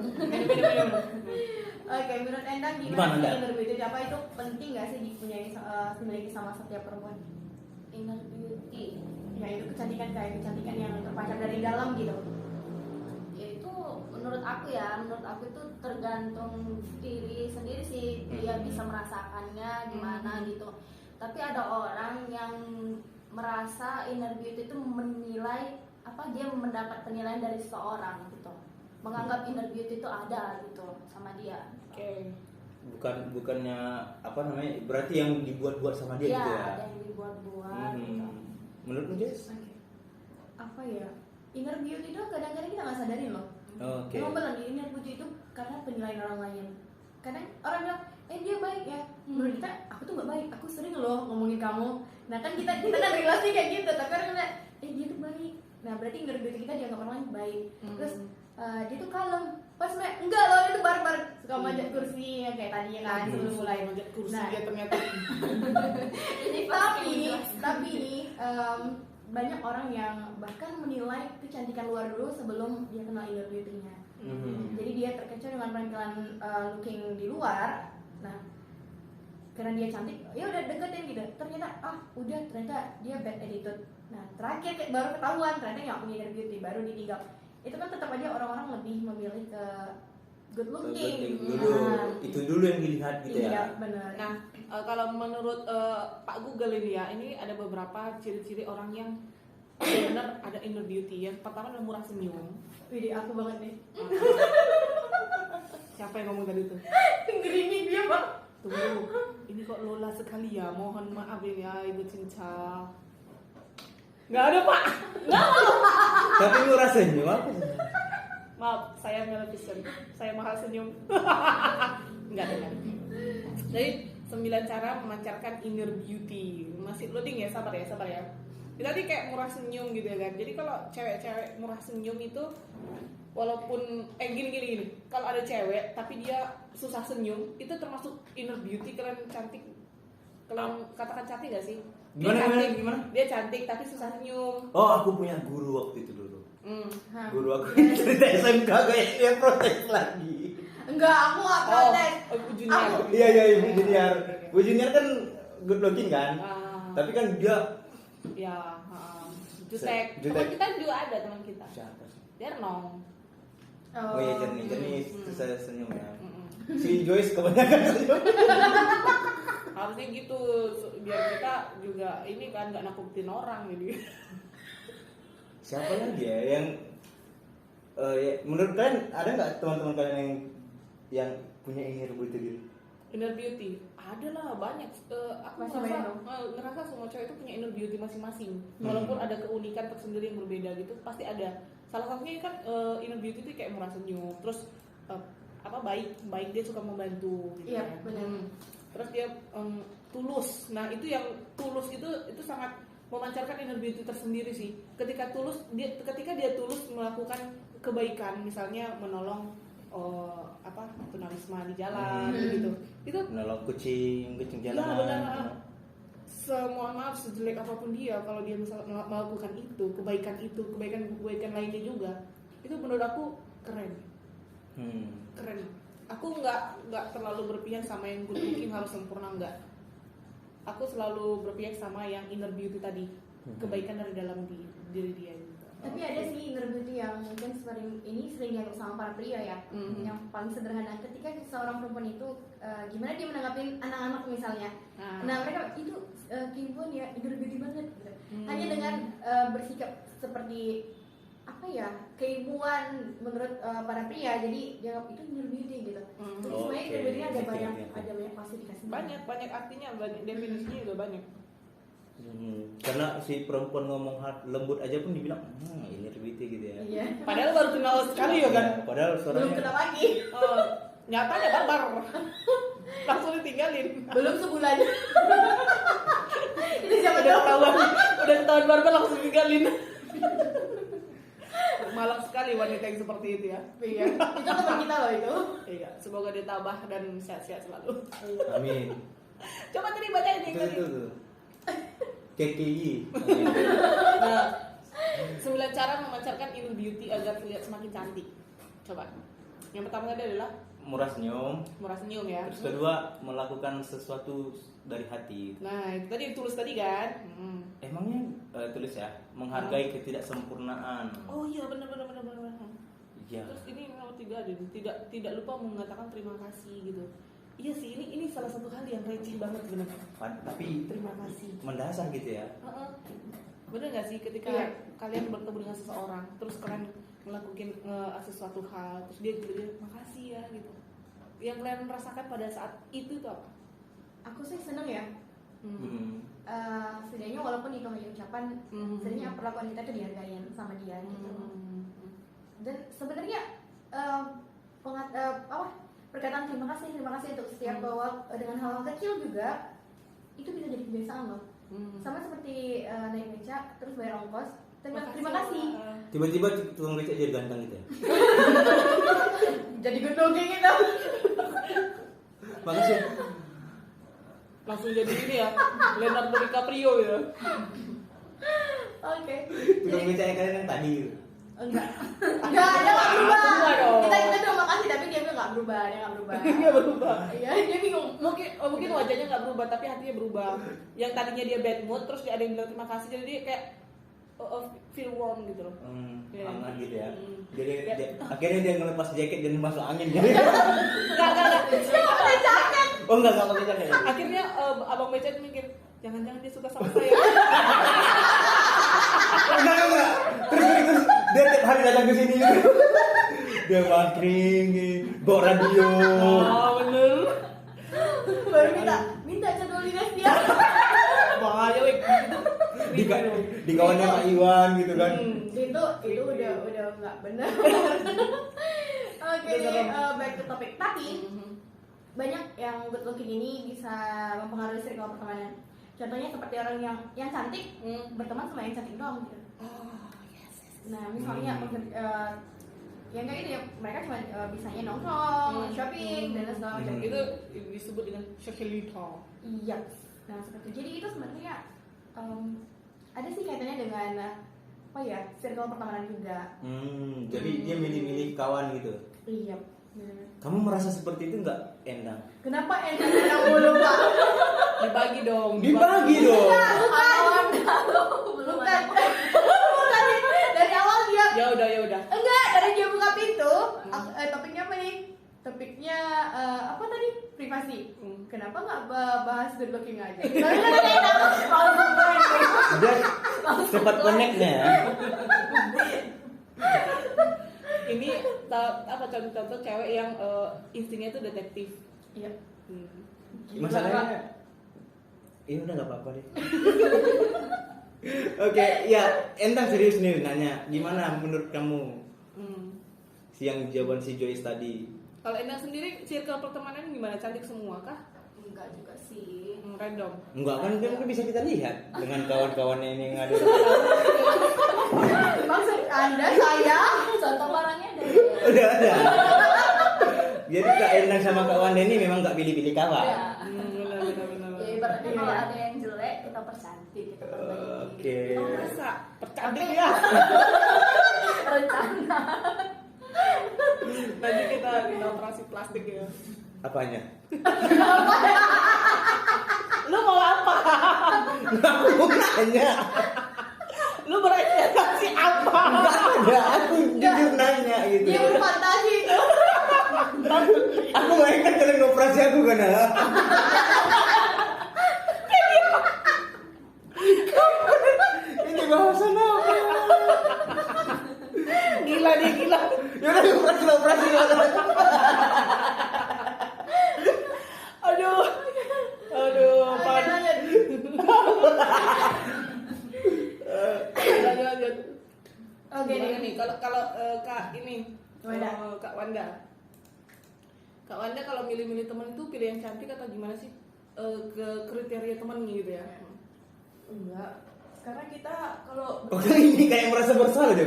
[SPEAKER 4] Oke, menurut Endang
[SPEAKER 1] Gimana,
[SPEAKER 4] gimana sih
[SPEAKER 1] Endang?
[SPEAKER 4] inner beauty? Apa itu penting nggak sih dimiliki sama setiap perempuan?
[SPEAKER 2] Inner beauty.
[SPEAKER 4] Ya itu kecantikan yang terpancar dari dalam gitu.
[SPEAKER 2] Ya itu menurut aku itu tergantung diri sendiri sih, dia bisa merasakannya gimana gitu. Tapi ada orang yang merasa inner beauty itu menilai dia mendapat penilaian dari seseorang gitu, menganggap inner beauty itu ada gitu sama dia.
[SPEAKER 3] Oke.
[SPEAKER 1] Bukannya berarti yang dibuat-buat sama dia
[SPEAKER 2] Iya,
[SPEAKER 1] gitu ya.
[SPEAKER 2] ada yang dibuat-buat gitu.
[SPEAKER 1] Menurutmu Jess?
[SPEAKER 4] Apa ya? Inner beauty itu kadang-kadang kita nggak sadarin loh.
[SPEAKER 1] Oke.
[SPEAKER 4] Emang benar inner beauty itu karena penilaian orang lain. Kadang orang bilang, dia baik ya. Menurut kita, aku tuh nggak baik. Aku sering loh ngomongin kamu. Nah kan kita kan relasi kayak gitu. Tapi orang bilang, dia tuh baik. Nah berarti inner beauty kita dianggap orang lain baik. Terus dia tuh kalem. Pas enggak loh, dia tuh barbar. Suka manjat kursi kayak tadi kan sebelum mulai.
[SPEAKER 3] Manjat kursi
[SPEAKER 4] Nah.
[SPEAKER 3] dia ternyata.
[SPEAKER 4] Tapi banyak orang yang bahkan menilai kecantikan luar dulu sebelum dia kenal inner beauty-nya. Jadi dia terkecoh dengan penampilan looking di luar. Nah, karena dia cantik, ya udah deketin gitu. Ternyata dia bad attitude. Nah, terakhir baru ketahuan ternyata nggak punya inner beauty, baru ditinggal. Itu kan tetap aja orang-orang lebih memilih ke good looking.
[SPEAKER 1] Itu dulu yang dilihat gitu
[SPEAKER 4] Iya,
[SPEAKER 1] ya.
[SPEAKER 4] benar.
[SPEAKER 3] Nah, kalau menurut Pak Google ini ya, ini ada beberapa ciri-ciri orang yang benar ada inner beauty. Yang pertama adalah murah senyum.
[SPEAKER 4] Widih, aku banget nih.
[SPEAKER 3] Siapa yang ngomong tadi tuh?
[SPEAKER 4] Gerimis dia, Bang.
[SPEAKER 3] Tunggu, ini kok Lola sekali ya. Mohon maaf ini ya, Ibu Cinca. Nggak ada Pak.
[SPEAKER 1] Tapi murah senyum apa?
[SPEAKER 3] Maaf, saya Maleficent. Saya mahal senyum. Enggak ada. Jadi 9 cara memancarkan inner beauty. Masih loading ya, sabar ya. Tadi kayak murah senyum gitu ya kan. Jadi kalau cewek-cewek murah senyum itu walaupun gini. Kalau ada cewek tapi dia susah senyum, itu termasuk inner beauty. Kalian cantik, kalian katakan cantik gak sih? Dia cantik,
[SPEAKER 1] Gimana?
[SPEAKER 3] Dia cantik tapi susah senyum.
[SPEAKER 1] Oh, aku punya guru waktu itu dulu.
[SPEAKER 4] Hah.
[SPEAKER 1] Guru aku cerita SMK kayak dia protes lagi.
[SPEAKER 4] Enggak, aku nggak protes.
[SPEAKER 3] Junior.
[SPEAKER 1] Iya, Ibu Junior. Bu Junior kan good looking kan? Tapi kan dia
[SPEAKER 3] Ya, jutek.
[SPEAKER 1] Jutek.
[SPEAKER 3] Teman kita juga ada teman kita.
[SPEAKER 1] siapa sih?
[SPEAKER 3] Dia Nong.
[SPEAKER 1] Oh iya, Jernih terus saya senyum ya.
[SPEAKER 3] Mm-mm.
[SPEAKER 1] Si Joyce kebanyakan senyum.
[SPEAKER 3] Harusnya gitu biar kita juga ini kan nggak nakutin orang jadi.
[SPEAKER 1] Siapa lagi ya yang ya, menurut kalian ada nggak teman-teman kalian yang punya inner beauty gitu?
[SPEAKER 3] Inner beauty ada lah banyak. Aku
[SPEAKER 4] Masih banyak
[SPEAKER 3] ngerasa semua cewek itu punya inner beauty masing-masing. Walaupun ada keunikan tersendiri yang berbeda gitu, pasti ada. Salah satunya kan inner beauty itu kayak murah senyum, terus baik dia suka membantu gitu.
[SPEAKER 4] Iya,
[SPEAKER 3] kan.
[SPEAKER 4] benar.
[SPEAKER 3] Terus dia tulus. Nah itu yang tulus itu sangat memancarkan inner beauty tersendiri sih. Ketika dia tulus melakukan kebaikan, misalnya menolong tunawisma di jalan gitu. Itu
[SPEAKER 1] Nolong kucing
[SPEAKER 3] ya
[SPEAKER 1] jalanan.
[SPEAKER 3] benar. Mohon maaf sejelek apapun dia, kalau dia misalnya melakukan kebaikan lainnya juga, itu menurut aku keren. Keren. Aku nggak terlalu berpihak sama yang good looking harus sempurna, enggak. Aku selalu berpihak sama yang inner beauty tadi, kebaikan dari dalam diri dia gitu.
[SPEAKER 4] Tapi ada sih inner beauty yang mungkin sering dianggap sama para pria ya. Yang paling sederhana ketika seorang perempuan itu gimana dia menanggapi anak-anak misalnya. Nah mereka itu keibuan ya inner beauty banget gitu. Hanya dengan bersikap seperti apa ya, keibuan menurut para pria, jadi dianggap itu inner beauty gitu. Jadi sebenarnya inner beauty ada banyak klasifikasinya.
[SPEAKER 3] Banyak artinya, banyak definisinya juga banyak.
[SPEAKER 1] Karena si perempuan ngomong lembut aja pun dibilang inner beauty gitu ya.
[SPEAKER 4] Iya.
[SPEAKER 3] Padahal baru kenal sekali ya kan.
[SPEAKER 1] Padahal
[SPEAKER 4] Belum
[SPEAKER 1] suaranya
[SPEAKER 4] kenal lagi.
[SPEAKER 3] Nyatanya barbar. Langsung ditinggalin.
[SPEAKER 4] Belum sebulan. Itu siapa
[SPEAKER 3] Udah
[SPEAKER 4] tahu?
[SPEAKER 3] ketahuan barbar langsung ditinggalin. Malang sekali wanita yang seperti itu ya.
[SPEAKER 4] Iya. Itu teman kita loh itu.
[SPEAKER 3] Iya, semoga dia tabah dan sehat-sehat selalu.
[SPEAKER 1] amin.
[SPEAKER 3] Coba tadi bacain yang tadi.
[SPEAKER 1] Itu. KKI.
[SPEAKER 3] Nah, 9 cara memancarkan inner beauty agar terlihat semakin cantik. Coba. Yang pertama tadi adalah
[SPEAKER 1] Murah senyum.
[SPEAKER 3] murah senyum ya.
[SPEAKER 1] Terus kedua melakukan sesuatu dari hati.
[SPEAKER 3] Nah, itu tadi yang tulus tadi kan.
[SPEAKER 1] Emangnya tulis ya menghargai ketidaksempurnaan.
[SPEAKER 3] Oh iya benar.
[SPEAKER 1] Iya.
[SPEAKER 3] Terus ini nomor 3 ada, tidak lupa mengatakan terima kasih gitu. Iya sih, ini salah satu hal yang receh banget sebenarnya.
[SPEAKER 1] Tapi
[SPEAKER 3] Terima kasih.
[SPEAKER 1] mendasar gitu ya.
[SPEAKER 3] Bener nggak sih ketika
[SPEAKER 4] Iya.
[SPEAKER 3] kalian bertemu dengan seseorang, terus kalian melakukan sesuatu hal, terus dia bilang makasih ya gitu. Yang kalian merasakan pada saat itu tuh apa?
[SPEAKER 4] Aku sih seneng ya. Setidaknya walaupun itu hanya ucapan, setidaknya perlakuan kita itu dihargain sama dia gitu. Dan sebenarnya perkataan terima kasih untuk setiap bahwa dengan hal-hal kecil juga itu bisa jadi kebiasaan loh. Sama seperti naik beca terus bayar ongkos, terima kasih.
[SPEAKER 1] Tiba-tiba tukang beca jadi ganteng gitu ya.
[SPEAKER 4] Jadi gendong kayak gitu.
[SPEAKER 1] Makasih.
[SPEAKER 3] Langsung jadi ini ya, Leonardo DiCaprio ya.
[SPEAKER 4] Oke.
[SPEAKER 1] Tukang beca yang kalian yang tadi gitu.
[SPEAKER 4] Enggak, dia nggak berubah.
[SPEAKER 3] Semua dong.
[SPEAKER 4] Kita bilang makasih tapi dia nggak berubah,
[SPEAKER 3] Nggak berubah.
[SPEAKER 4] Iya, dia bingung.
[SPEAKER 3] Mungkin wajahnya nggak berubah tapi hatinya berubah. Yang tadinya dia bad mood terus dia ada yang bilang terima kasih, jadi dia kayak feel warm gitu loh. Iya.
[SPEAKER 1] Hangat gitu ya.
[SPEAKER 3] Hmm.
[SPEAKER 1] Jadi
[SPEAKER 3] Ya.
[SPEAKER 1] akhirnya dia ngelepas jaket dan masuk angin jadi.
[SPEAKER 3] Enggak.
[SPEAKER 1] Oh enggak pakai jaket.
[SPEAKER 3] Akhirnya abang beca itu mikir jangan-jangan dia suka sama saya.
[SPEAKER 1] Enggak. Terus dia tiap hari datang ke sini gitu. Dia mangkring, bawa radio.
[SPEAKER 3] Bener.
[SPEAKER 4] Baru minta jadwalin dia.
[SPEAKER 3] Bahaya weh.
[SPEAKER 1] Di kawannya Pak Iwan gitu kan.
[SPEAKER 4] Itu udah nggak benar. Oke, back to topik. Tapi banyak yang good looking ini bisa mempengaruhi circle pertemanan. Contohnya seperti orang yang cantik berteman sama yang cantik doang gitu. Nah, misalnya yang kayak gini ya, mereka cuma bisanya nongkrong, shopping dan segala macam.
[SPEAKER 3] Itu disebut dengan socialita.
[SPEAKER 4] Iya. Nah seperti jadi itu sebenarnya ada sih kaitannya dengan apa ya, circle pertemanan juga.
[SPEAKER 1] Jadi dia milih-milih kawan gitu.
[SPEAKER 4] Iya. Bener.
[SPEAKER 1] Kamu merasa seperti itu nggak, Endang?
[SPEAKER 4] Kenapa enak mulu pak?
[SPEAKER 3] Dibagi dong.
[SPEAKER 1] Dibagi dong.
[SPEAKER 2] Kawan kalau belum
[SPEAKER 4] Bukan.
[SPEAKER 2] ada.
[SPEAKER 4] Bukan. Dari awal dia
[SPEAKER 3] Ya udah.
[SPEAKER 4] enggak, dari dia buka pintu, topiknya apa nih? Topiknya apa tadi? Privasi. Kenapa nggak bahas good looking aja?
[SPEAKER 1] Dia cepat connect-nya ya.
[SPEAKER 3] Ini apa contoh-contoh cewek yang instingnya itu detektif.
[SPEAKER 4] Iya.
[SPEAKER 1] Masalahnya ya udah nggak apa-apa deh. Oke, ya Endang serius nih nanya, gimana menurut kamu yang jawaban si Joyce tadi?
[SPEAKER 3] Kalau Endang sendiri circle pertemanan gimana? Cantik semua kah?
[SPEAKER 2] Enggak juga sih.
[SPEAKER 3] Random.
[SPEAKER 1] Enggak kan bisa kita lihat dengan kawan-kawannya ini yang ada.
[SPEAKER 4] Maksud Anda saya?
[SPEAKER 2] Contoh barangnya dari
[SPEAKER 1] Udah ada. Jadi Kak Endang sama Kak Wanda ini memang nggak pilih-pilih kawan.
[SPEAKER 2] ya.
[SPEAKER 3] Benar.
[SPEAKER 2] Ya ibaratnya kalau ada yang jelek kita percantik, kita perbaiki.
[SPEAKER 1] Oke.
[SPEAKER 3] Oh, masa percantik ya?
[SPEAKER 2] Rencana.
[SPEAKER 3] Nanti kita operasi plastik ya.
[SPEAKER 1] Apanya?
[SPEAKER 3] Lu mau apa?
[SPEAKER 1] Aku nanya.
[SPEAKER 3] Lu berekspektasi apa?
[SPEAKER 1] Enggak ada, aku jujur nanya gitu.
[SPEAKER 4] Dia berfantasi itu.
[SPEAKER 1] Aku bayangkan kalian ngoperasi aku kan ya. Ini bahasan apa?
[SPEAKER 3] Gila.
[SPEAKER 1] Yaudah ngoperasi.
[SPEAKER 3] Aduh, Pan. Lanjut.
[SPEAKER 4] Oke
[SPEAKER 3] Gimana
[SPEAKER 4] deh.
[SPEAKER 3] nih kalau Kak ini
[SPEAKER 4] Wanda.
[SPEAKER 3] Kak Wanda. Kak Wanda kalau milih-milih teman itu pilih yang cantik atau gimana sih? Ke kriteria temannya gitu ya.
[SPEAKER 4] Enggak. Karena kita kalau
[SPEAKER 1] Oke, ini kayak merasa bersalah deh.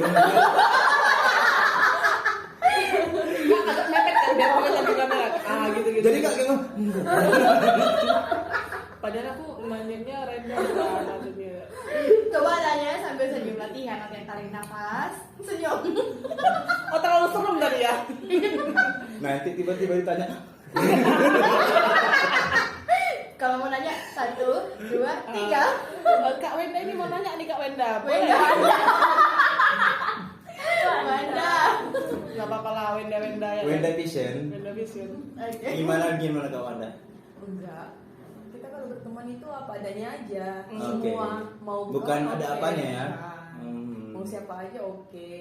[SPEAKER 3] Agak mepet kan biar orang lihat di kamera. Gitu.
[SPEAKER 1] Jadi Kak kayak
[SPEAKER 3] Padahal aku nanyanya random kan maksudnya.
[SPEAKER 4] coba tanya sambil senyum latihan, atau tarik nafas, senyum.
[SPEAKER 3] Oh terlalu serem tadi ya.
[SPEAKER 1] nanti tiba-tiba ditanya.
[SPEAKER 4] Kalau mau nanya 1, 2, 3.
[SPEAKER 3] Kak Wenda ini mau nanya nih Kak Wenda.
[SPEAKER 4] Wenda.
[SPEAKER 3] Boleh?
[SPEAKER 4] Wanda.
[SPEAKER 3] Gak apa-apa lah Wenda ya.
[SPEAKER 1] Wenda Vision.
[SPEAKER 3] Wenda Vision.
[SPEAKER 4] Oke.
[SPEAKER 1] Gimana Kak Wanda?
[SPEAKER 5] Enggak, kita kalau berteman itu apa adanya aja.
[SPEAKER 1] Oke.
[SPEAKER 5] Semua mau
[SPEAKER 1] Bukan
[SPEAKER 5] oke.
[SPEAKER 1] ada apanya ya?
[SPEAKER 5] Nah, mau siapa aja oke.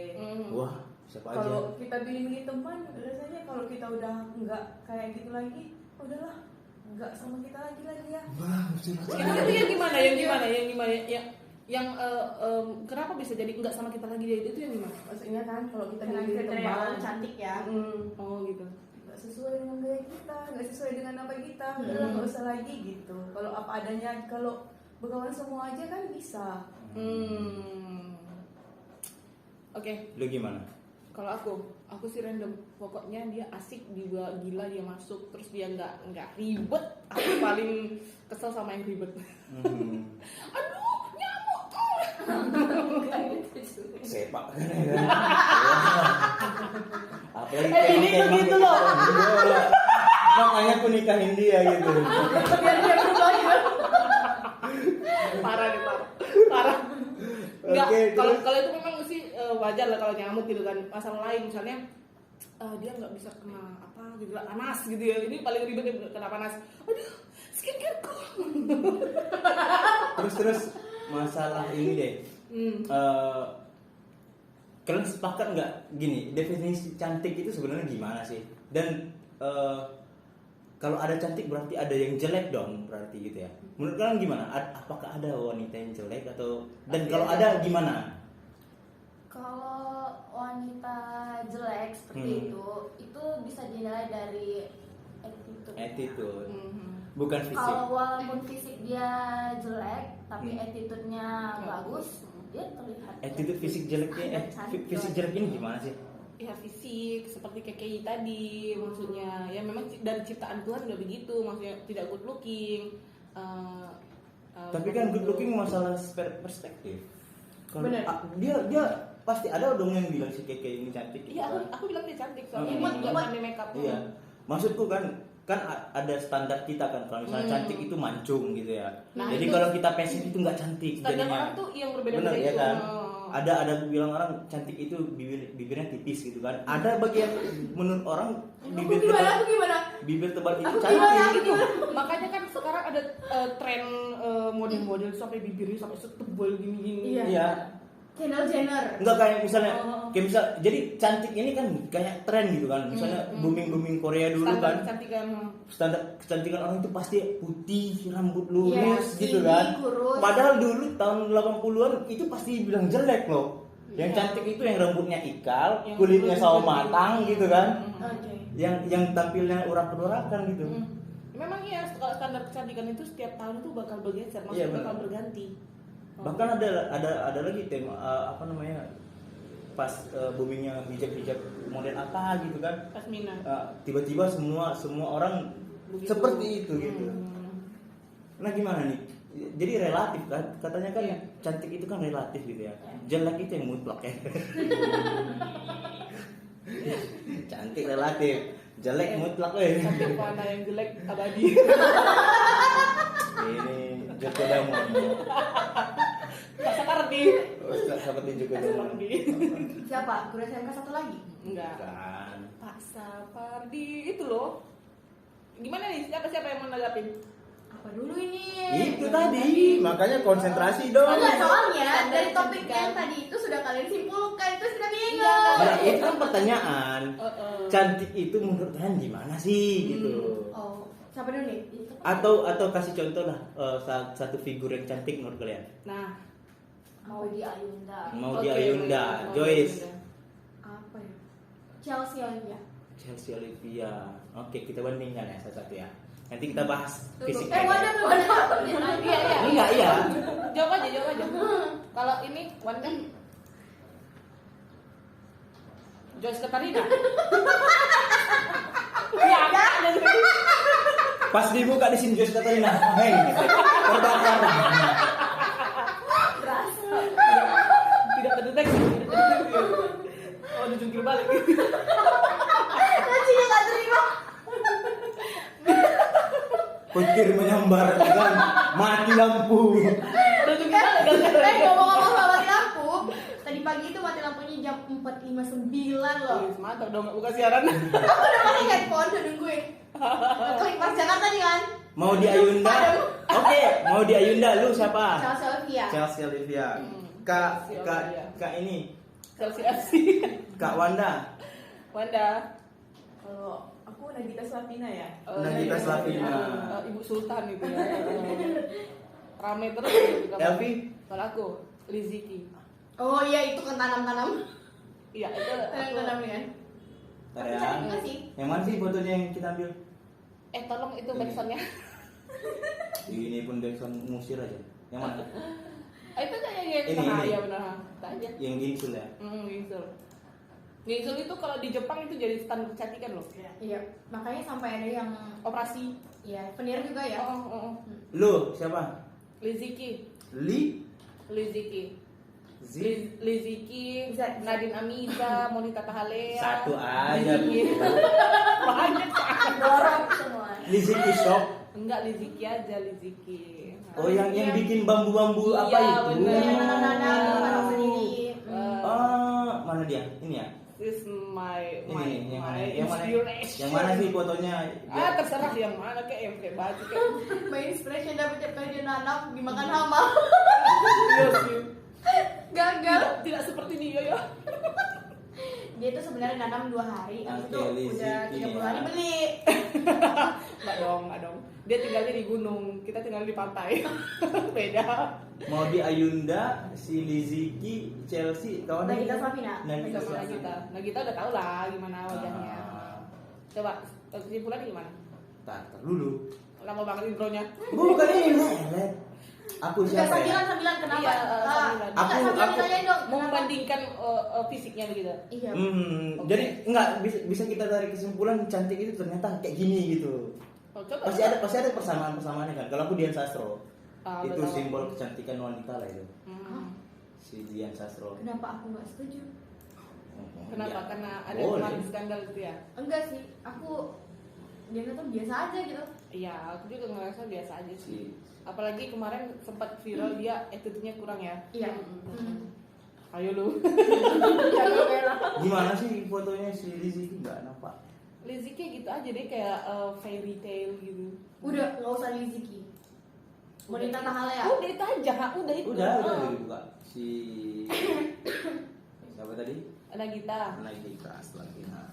[SPEAKER 1] Wah, siapa aja?
[SPEAKER 5] Kalau kita pilih-pilih teman, rasanya kalau kita udah enggak kayak gitu lagi, udahlah enggak sama kita lagi ya.
[SPEAKER 3] Itu yang gimana? Yang kenapa bisa jadi enggak sama kita lagi itu yang gimana?
[SPEAKER 5] Maksudnya kan kalau kita
[SPEAKER 4] Dengan
[SPEAKER 5] pilih
[SPEAKER 4] kriteria
[SPEAKER 5] teman
[SPEAKER 4] orang cantik ya.
[SPEAKER 3] Oh gitu.
[SPEAKER 5] nggak sesuai dengan gaya kita, nggak sesuai dengan apa kita, udahlah nggak usah lagi gitu. Kalau apa adanya, kalau berkawan semua aja kan bisa.
[SPEAKER 3] Oke.
[SPEAKER 1] Lu gimana?
[SPEAKER 3] Kalau aku sih random. Pokoknya dia asik, dia gila, dia masuk, terus dia nggak ribet. Aku paling kesel sama yang ribet. Aduh, nyamuk.
[SPEAKER 1] Sepak kan ya. Apalagi
[SPEAKER 3] Ini
[SPEAKER 1] kayak
[SPEAKER 3] begitu
[SPEAKER 1] gitu.
[SPEAKER 3] loh.
[SPEAKER 1] Makanya aku nikahin dia gitu.
[SPEAKER 4] Biar dia berubah gitu.
[SPEAKER 3] Parah deh, parah. Enggak,
[SPEAKER 1] Oke,
[SPEAKER 3] kalau
[SPEAKER 1] terus?
[SPEAKER 3] kalau itu memang sih wajar lah kalau nyamuk gitu kan. Masalah lain misalnya dia nggak bisa kena apa gitu lah, panas gitu ya. Ini paling ribet dia kena panas. Aduh, skincareku.
[SPEAKER 1] Terus masalah ini deh. Kalian sepakat nggak gini, definisi cantik itu sebenarnya gimana sih? Dan kalau ada cantik berarti ada yang jelek dong, berarti gitu ya. Menurut kalian gimana? Apakah ada wanita yang jelek atau dan
[SPEAKER 5] Pasti
[SPEAKER 1] kalau
[SPEAKER 5] ada.
[SPEAKER 1] ada gimana?
[SPEAKER 2] Kalau wanita jelek seperti itu bisa dinilai dari attitude.
[SPEAKER 1] Attitude, bukan fisik.
[SPEAKER 2] Kalau walaupun fisik dia jelek, tapi attitude-nya bagus, dia terlihat.
[SPEAKER 1] Attitude fisik jeleknya,
[SPEAKER 2] Cantik.
[SPEAKER 1] fisik jelek ini gimana sih?
[SPEAKER 3] ya fisik seperti KKI tadi, maksudnya ya memang dari ciptaan Tuhan udah begitu, maksudnya tidak good looking.
[SPEAKER 1] Tapi kan good looking masalah perspektif. Kalau
[SPEAKER 4] Bener.
[SPEAKER 1] Dia pasti ada dong yang bilang si Keke ini cantik.
[SPEAKER 3] Iya, aku bilang dia cantik soalnya
[SPEAKER 1] Hmm.
[SPEAKER 3] dia juga pandai makeup.
[SPEAKER 1] Iya. Maksudku kan ada standar kita kan, kalau misalnya cantik itu mancung gitu ya.
[SPEAKER 3] Nah,
[SPEAKER 1] Jadi
[SPEAKER 3] itu-
[SPEAKER 1] kalau kita passion itu nggak cantik
[SPEAKER 3] Standar
[SPEAKER 1] jadinya.
[SPEAKER 3] orang tuh yang berbeda-beda
[SPEAKER 1] Bener ya
[SPEAKER 3] itu.
[SPEAKER 1] kan? Ada bilang orang cantik itu bibirnya tipis gitu kan. Ada bagian menurut orang bibir tebal,
[SPEAKER 4] Aku gimana?
[SPEAKER 1] bibir tebal itu
[SPEAKER 4] Aku
[SPEAKER 1] cantik
[SPEAKER 4] gimana?
[SPEAKER 1] gitu.
[SPEAKER 3] Makanya kan sekarang ada tren model-model sampai bibirnya sampai setebal gini-gini.
[SPEAKER 4] Iya.
[SPEAKER 1] Iya.
[SPEAKER 4] Kendall Jenner.
[SPEAKER 1] Enggak kayak misalnya
[SPEAKER 3] Oh.
[SPEAKER 1] kayak misal jadi cantik ini kan kayak tren gitu kan. Misalnya booming Korea dulu
[SPEAKER 3] Standar
[SPEAKER 1] kan.
[SPEAKER 3] kecantikan.
[SPEAKER 1] Standar kecantikan orang itu pasti putih, rambut lurus
[SPEAKER 4] Yes,
[SPEAKER 1] gitu
[SPEAKER 4] tinggi,
[SPEAKER 1] kan.
[SPEAKER 4] kurus.
[SPEAKER 1] Padahal dulu tahun 80-an itu pasti bilang jelek loh. Yang
[SPEAKER 3] Iya.
[SPEAKER 1] cantik itu yang rambutnya ikal,
[SPEAKER 3] Yang
[SPEAKER 1] kulitnya
[SPEAKER 3] kulitnya
[SPEAKER 1] sawo
[SPEAKER 3] tinggi.
[SPEAKER 1] matang gitu kan.
[SPEAKER 4] Oke.
[SPEAKER 1] Yang tampilnya urak-urakan gitu.
[SPEAKER 3] Memang iya, kalau standar kecantikan itu setiap tahun itu bakal bergeser, maksudnya
[SPEAKER 1] Iya, benar.
[SPEAKER 3] bakal berganti.
[SPEAKER 1] Bahkan ada lagi tema apa namanya? Pas boomingnya hijab model apa gitu kan.
[SPEAKER 3] Pasmina.
[SPEAKER 1] Tiba-tiba semua orang
[SPEAKER 3] Begitu.
[SPEAKER 1] seperti itu gitu. Nah gimana nih? Jadi relatif kan, katanya kan
[SPEAKER 3] Iya.
[SPEAKER 1] cantik itu kan relatif gitu ya. Jelek itu yang mutlak ya. Cantik relatif, jelek mutlak
[SPEAKER 3] Cantik mana yang jelek abadi.
[SPEAKER 1] Ini Joko Damon.
[SPEAKER 3] Gak seperti.
[SPEAKER 1] Seperti Joko
[SPEAKER 3] Gak
[SPEAKER 1] Damon.
[SPEAKER 3] seperti.
[SPEAKER 4] Siapa? Guru SMK satu lagi?
[SPEAKER 3] Enggak.
[SPEAKER 1] Kan.
[SPEAKER 3] Pak Sapardi itu loh. Gimana nih? Siapa yang mau nanggapin?
[SPEAKER 4] Apa dulu ini?
[SPEAKER 1] Itu tadi, makanya konsentrasi dong.
[SPEAKER 4] Enggak, soalnya
[SPEAKER 3] Standar
[SPEAKER 4] dari topik
[SPEAKER 3] kecantikan.
[SPEAKER 4] yang tadi itu sudah kalian simpulkan, terus kita bingung.
[SPEAKER 3] Iya.
[SPEAKER 1] Nah, itu kan pertanyaan.
[SPEAKER 3] Heeh.
[SPEAKER 1] Cantik itu menurut kalian gimana sih gitu?
[SPEAKER 4] Oh, siapa dulu nih?
[SPEAKER 1] Atau kasih contoh lah satu figur yang cantik menurut kalian.
[SPEAKER 3] Nah,
[SPEAKER 2] Maudy Ayunda.
[SPEAKER 1] Mau di
[SPEAKER 3] oke,
[SPEAKER 1] Ayunda,
[SPEAKER 3] Maudy
[SPEAKER 1] Joyce,
[SPEAKER 3] Ayunda.
[SPEAKER 4] Apa ya? Chelsea Olivia.
[SPEAKER 1] Chelsea Olivia. Oke, kita bandingkan ya satu-satu ya. Nanti kita bahas
[SPEAKER 4] Tunggu.
[SPEAKER 1] fisik.
[SPEAKER 4] Wadah tuh, wadah.
[SPEAKER 3] Iya, iya.
[SPEAKER 1] Enggak, iya.
[SPEAKER 3] Jawab aja. Kalau ini Wanda Joyce Katarina. Ya, ada sini.
[SPEAKER 1] Pas dibuka di sini Joyce Katarina. Hei, terbakar.
[SPEAKER 3] Tidak terdeteksi. Oh, dijungkir balik.
[SPEAKER 4] Nanti dia nggak terima.
[SPEAKER 1] Petir menyambar kan, mati lampu.
[SPEAKER 3] Udah jungkir balik.
[SPEAKER 4] Ngomong-ngomong soal mati lampu, tadi pagi itu mati lampunya jam 4.59 loh.
[SPEAKER 3] Wih, mantap dong, buka siaran.
[SPEAKER 4] Aku udah pakai headphone, udah nungguin. Klik pas Jakarta nih kan.
[SPEAKER 1] Mau di Ayunda. Oke, mau di Ayunda lu siapa?
[SPEAKER 4] Chelsea Olivia.
[SPEAKER 1] Chelsea Olivia. Kak ini,
[SPEAKER 3] Chelsea FC.
[SPEAKER 1] Kak Wanda.
[SPEAKER 3] Wanda.
[SPEAKER 5] Kalau aku Nagita Slavina ya.
[SPEAKER 1] Nagita Slavina.
[SPEAKER 3] Ibu Sultan itu ya. Rame terus gitu.
[SPEAKER 1] Elvi?
[SPEAKER 3] Kalau aku Liziki.
[SPEAKER 4] Oh iya, itu kan tanam-tanam.
[SPEAKER 3] Iya, itu
[SPEAKER 4] Tanam-tanam kan. Tapi
[SPEAKER 1] Ya.
[SPEAKER 4] cantik nggak sih?
[SPEAKER 1] Yang mana sih fotonya yang kita ambil?
[SPEAKER 3] tolong itu backsoundnya.
[SPEAKER 1] Ini pun backsound musir aja. Yang mana?
[SPEAKER 3] Itu kayak yang
[SPEAKER 1] Ini,
[SPEAKER 3] tengah,
[SPEAKER 1] ini.
[SPEAKER 3] ya benar. Kita aja.
[SPEAKER 1] Yang gingsul ya.
[SPEAKER 3] Gingsul. Gingsul itu kalau di Jepang itu jadi standar kecantikan loh.
[SPEAKER 4] Iya, makanya sampai ada yang
[SPEAKER 3] Operasi.
[SPEAKER 4] ya penir juga ya.
[SPEAKER 3] Oh.
[SPEAKER 1] Lu siapa?
[SPEAKER 3] Liziki.
[SPEAKER 1] Liziki.
[SPEAKER 3] Liziki,
[SPEAKER 4] Z.
[SPEAKER 3] Nadine Amiza, Monita Tahalea.
[SPEAKER 1] Satu aja.
[SPEAKER 3] Liziki. Banyak.
[SPEAKER 4] Dorong semua.
[SPEAKER 1] Liziki Shop.
[SPEAKER 3] Enggak, Liziki aja, Liziki.
[SPEAKER 1] Oh, yang bikin bambu-bambu
[SPEAKER 3] Iya,
[SPEAKER 1] apa itu?
[SPEAKER 3] bener.
[SPEAKER 4] Yang nanam-nanam sendiri.
[SPEAKER 1] Oh, mana dia? Ini ya?
[SPEAKER 3] This my
[SPEAKER 1] Ini yang mana?
[SPEAKER 3] my
[SPEAKER 1] Yang mana?
[SPEAKER 3] inspiration.
[SPEAKER 1] Yang mana sih fotonya?
[SPEAKER 3] Terserah yang mana kayak baju kayak.
[SPEAKER 4] My inspiration dapat tiap kali dia nanam dimakan hama.
[SPEAKER 3] Iya sih.
[SPEAKER 4] Gagal.
[SPEAKER 3] Tidak seperti dia ya.
[SPEAKER 4] Dia tuh sebenarnya nanam 2 hari, habis
[SPEAKER 1] Oke,
[SPEAKER 4] itu udah
[SPEAKER 1] Lizzy
[SPEAKER 4] 30 hari
[SPEAKER 1] ya.
[SPEAKER 4] beli.
[SPEAKER 3] Enggak dong. Dia tinggalnya di gunung, kita tinggal di pantai. Beda.
[SPEAKER 1] Mau di Ayunda, si Liziki, Chelsea, kawan
[SPEAKER 4] Nagita Slavina.
[SPEAKER 1] Nagita
[SPEAKER 3] Sama
[SPEAKER 1] Slavina.
[SPEAKER 3] Nagita udah tau lah gimana wajahnya.
[SPEAKER 1] Ah,
[SPEAKER 3] Coba kesimpulannya gimana?
[SPEAKER 1] tar dulu.
[SPEAKER 3] Lama banget intronya.
[SPEAKER 1] Bukan ini, Lelet. Aku
[SPEAKER 2] Enggak,
[SPEAKER 1] siapa ya?
[SPEAKER 2] sambilan kenapa?
[SPEAKER 3] Iya, sambilan.
[SPEAKER 2] Enggak, sambil
[SPEAKER 1] Aku-
[SPEAKER 2] ditanyain dong.
[SPEAKER 3] Mau
[SPEAKER 2] kenapa?
[SPEAKER 3] membandingkan fisiknya begitu.
[SPEAKER 2] Iya.
[SPEAKER 3] Oke.
[SPEAKER 1] Jadi enggak bisa kita tarik kesimpulan cantik itu ternyata kayak gini gitu.
[SPEAKER 3] Oh, coba.
[SPEAKER 1] Pasti ada persamaan-persamaannya kan. Kalau aku Dian Sastro,
[SPEAKER 3] Ah,
[SPEAKER 1] itu
[SPEAKER 3] betul.
[SPEAKER 1] simbol kecantikan wanita lah itu. Si Dian Sastro.
[SPEAKER 2] Kenapa aku nggak setuju?
[SPEAKER 3] Kenapa?
[SPEAKER 1] Ya,
[SPEAKER 3] Karena ada
[SPEAKER 1] boleh.
[SPEAKER 3] kemarin skandal itu ya.
[SPEAKER 2] Enggak sih, aku dia tuh biasa aja gitu.
[SPEAKER 3] Iya, aku juga ngerasa biasa aja sih.
[SPEAKER 1] Si
[SPEAKER 3] Apalagi kemarin sempat viral dia attitude-nya kurang ya.
[SPEAKER 2] Iya.
[SPEAKER 3] Ayo lu.
[SPEAKER 1] gimana sih fotonya si Lizzy enggak nampak.
[SPEAKER 3] Lizzy kayak gitu aja deh, kayak fairy tale gitu.
[SPEAKER 2] Udah nggak usah Lizzy. Mau ditata hal ya?
[SPEAKER 3] Udah itu aja, udah itu.
[SPEAKER 1] Udah
[SPEAKER 3] Ah.
[SPEAKER 1] dibuka. Si siapa tadi?
[SPEAKER 3] Nagita.
[SPEAKER 1] Nagita Slavina.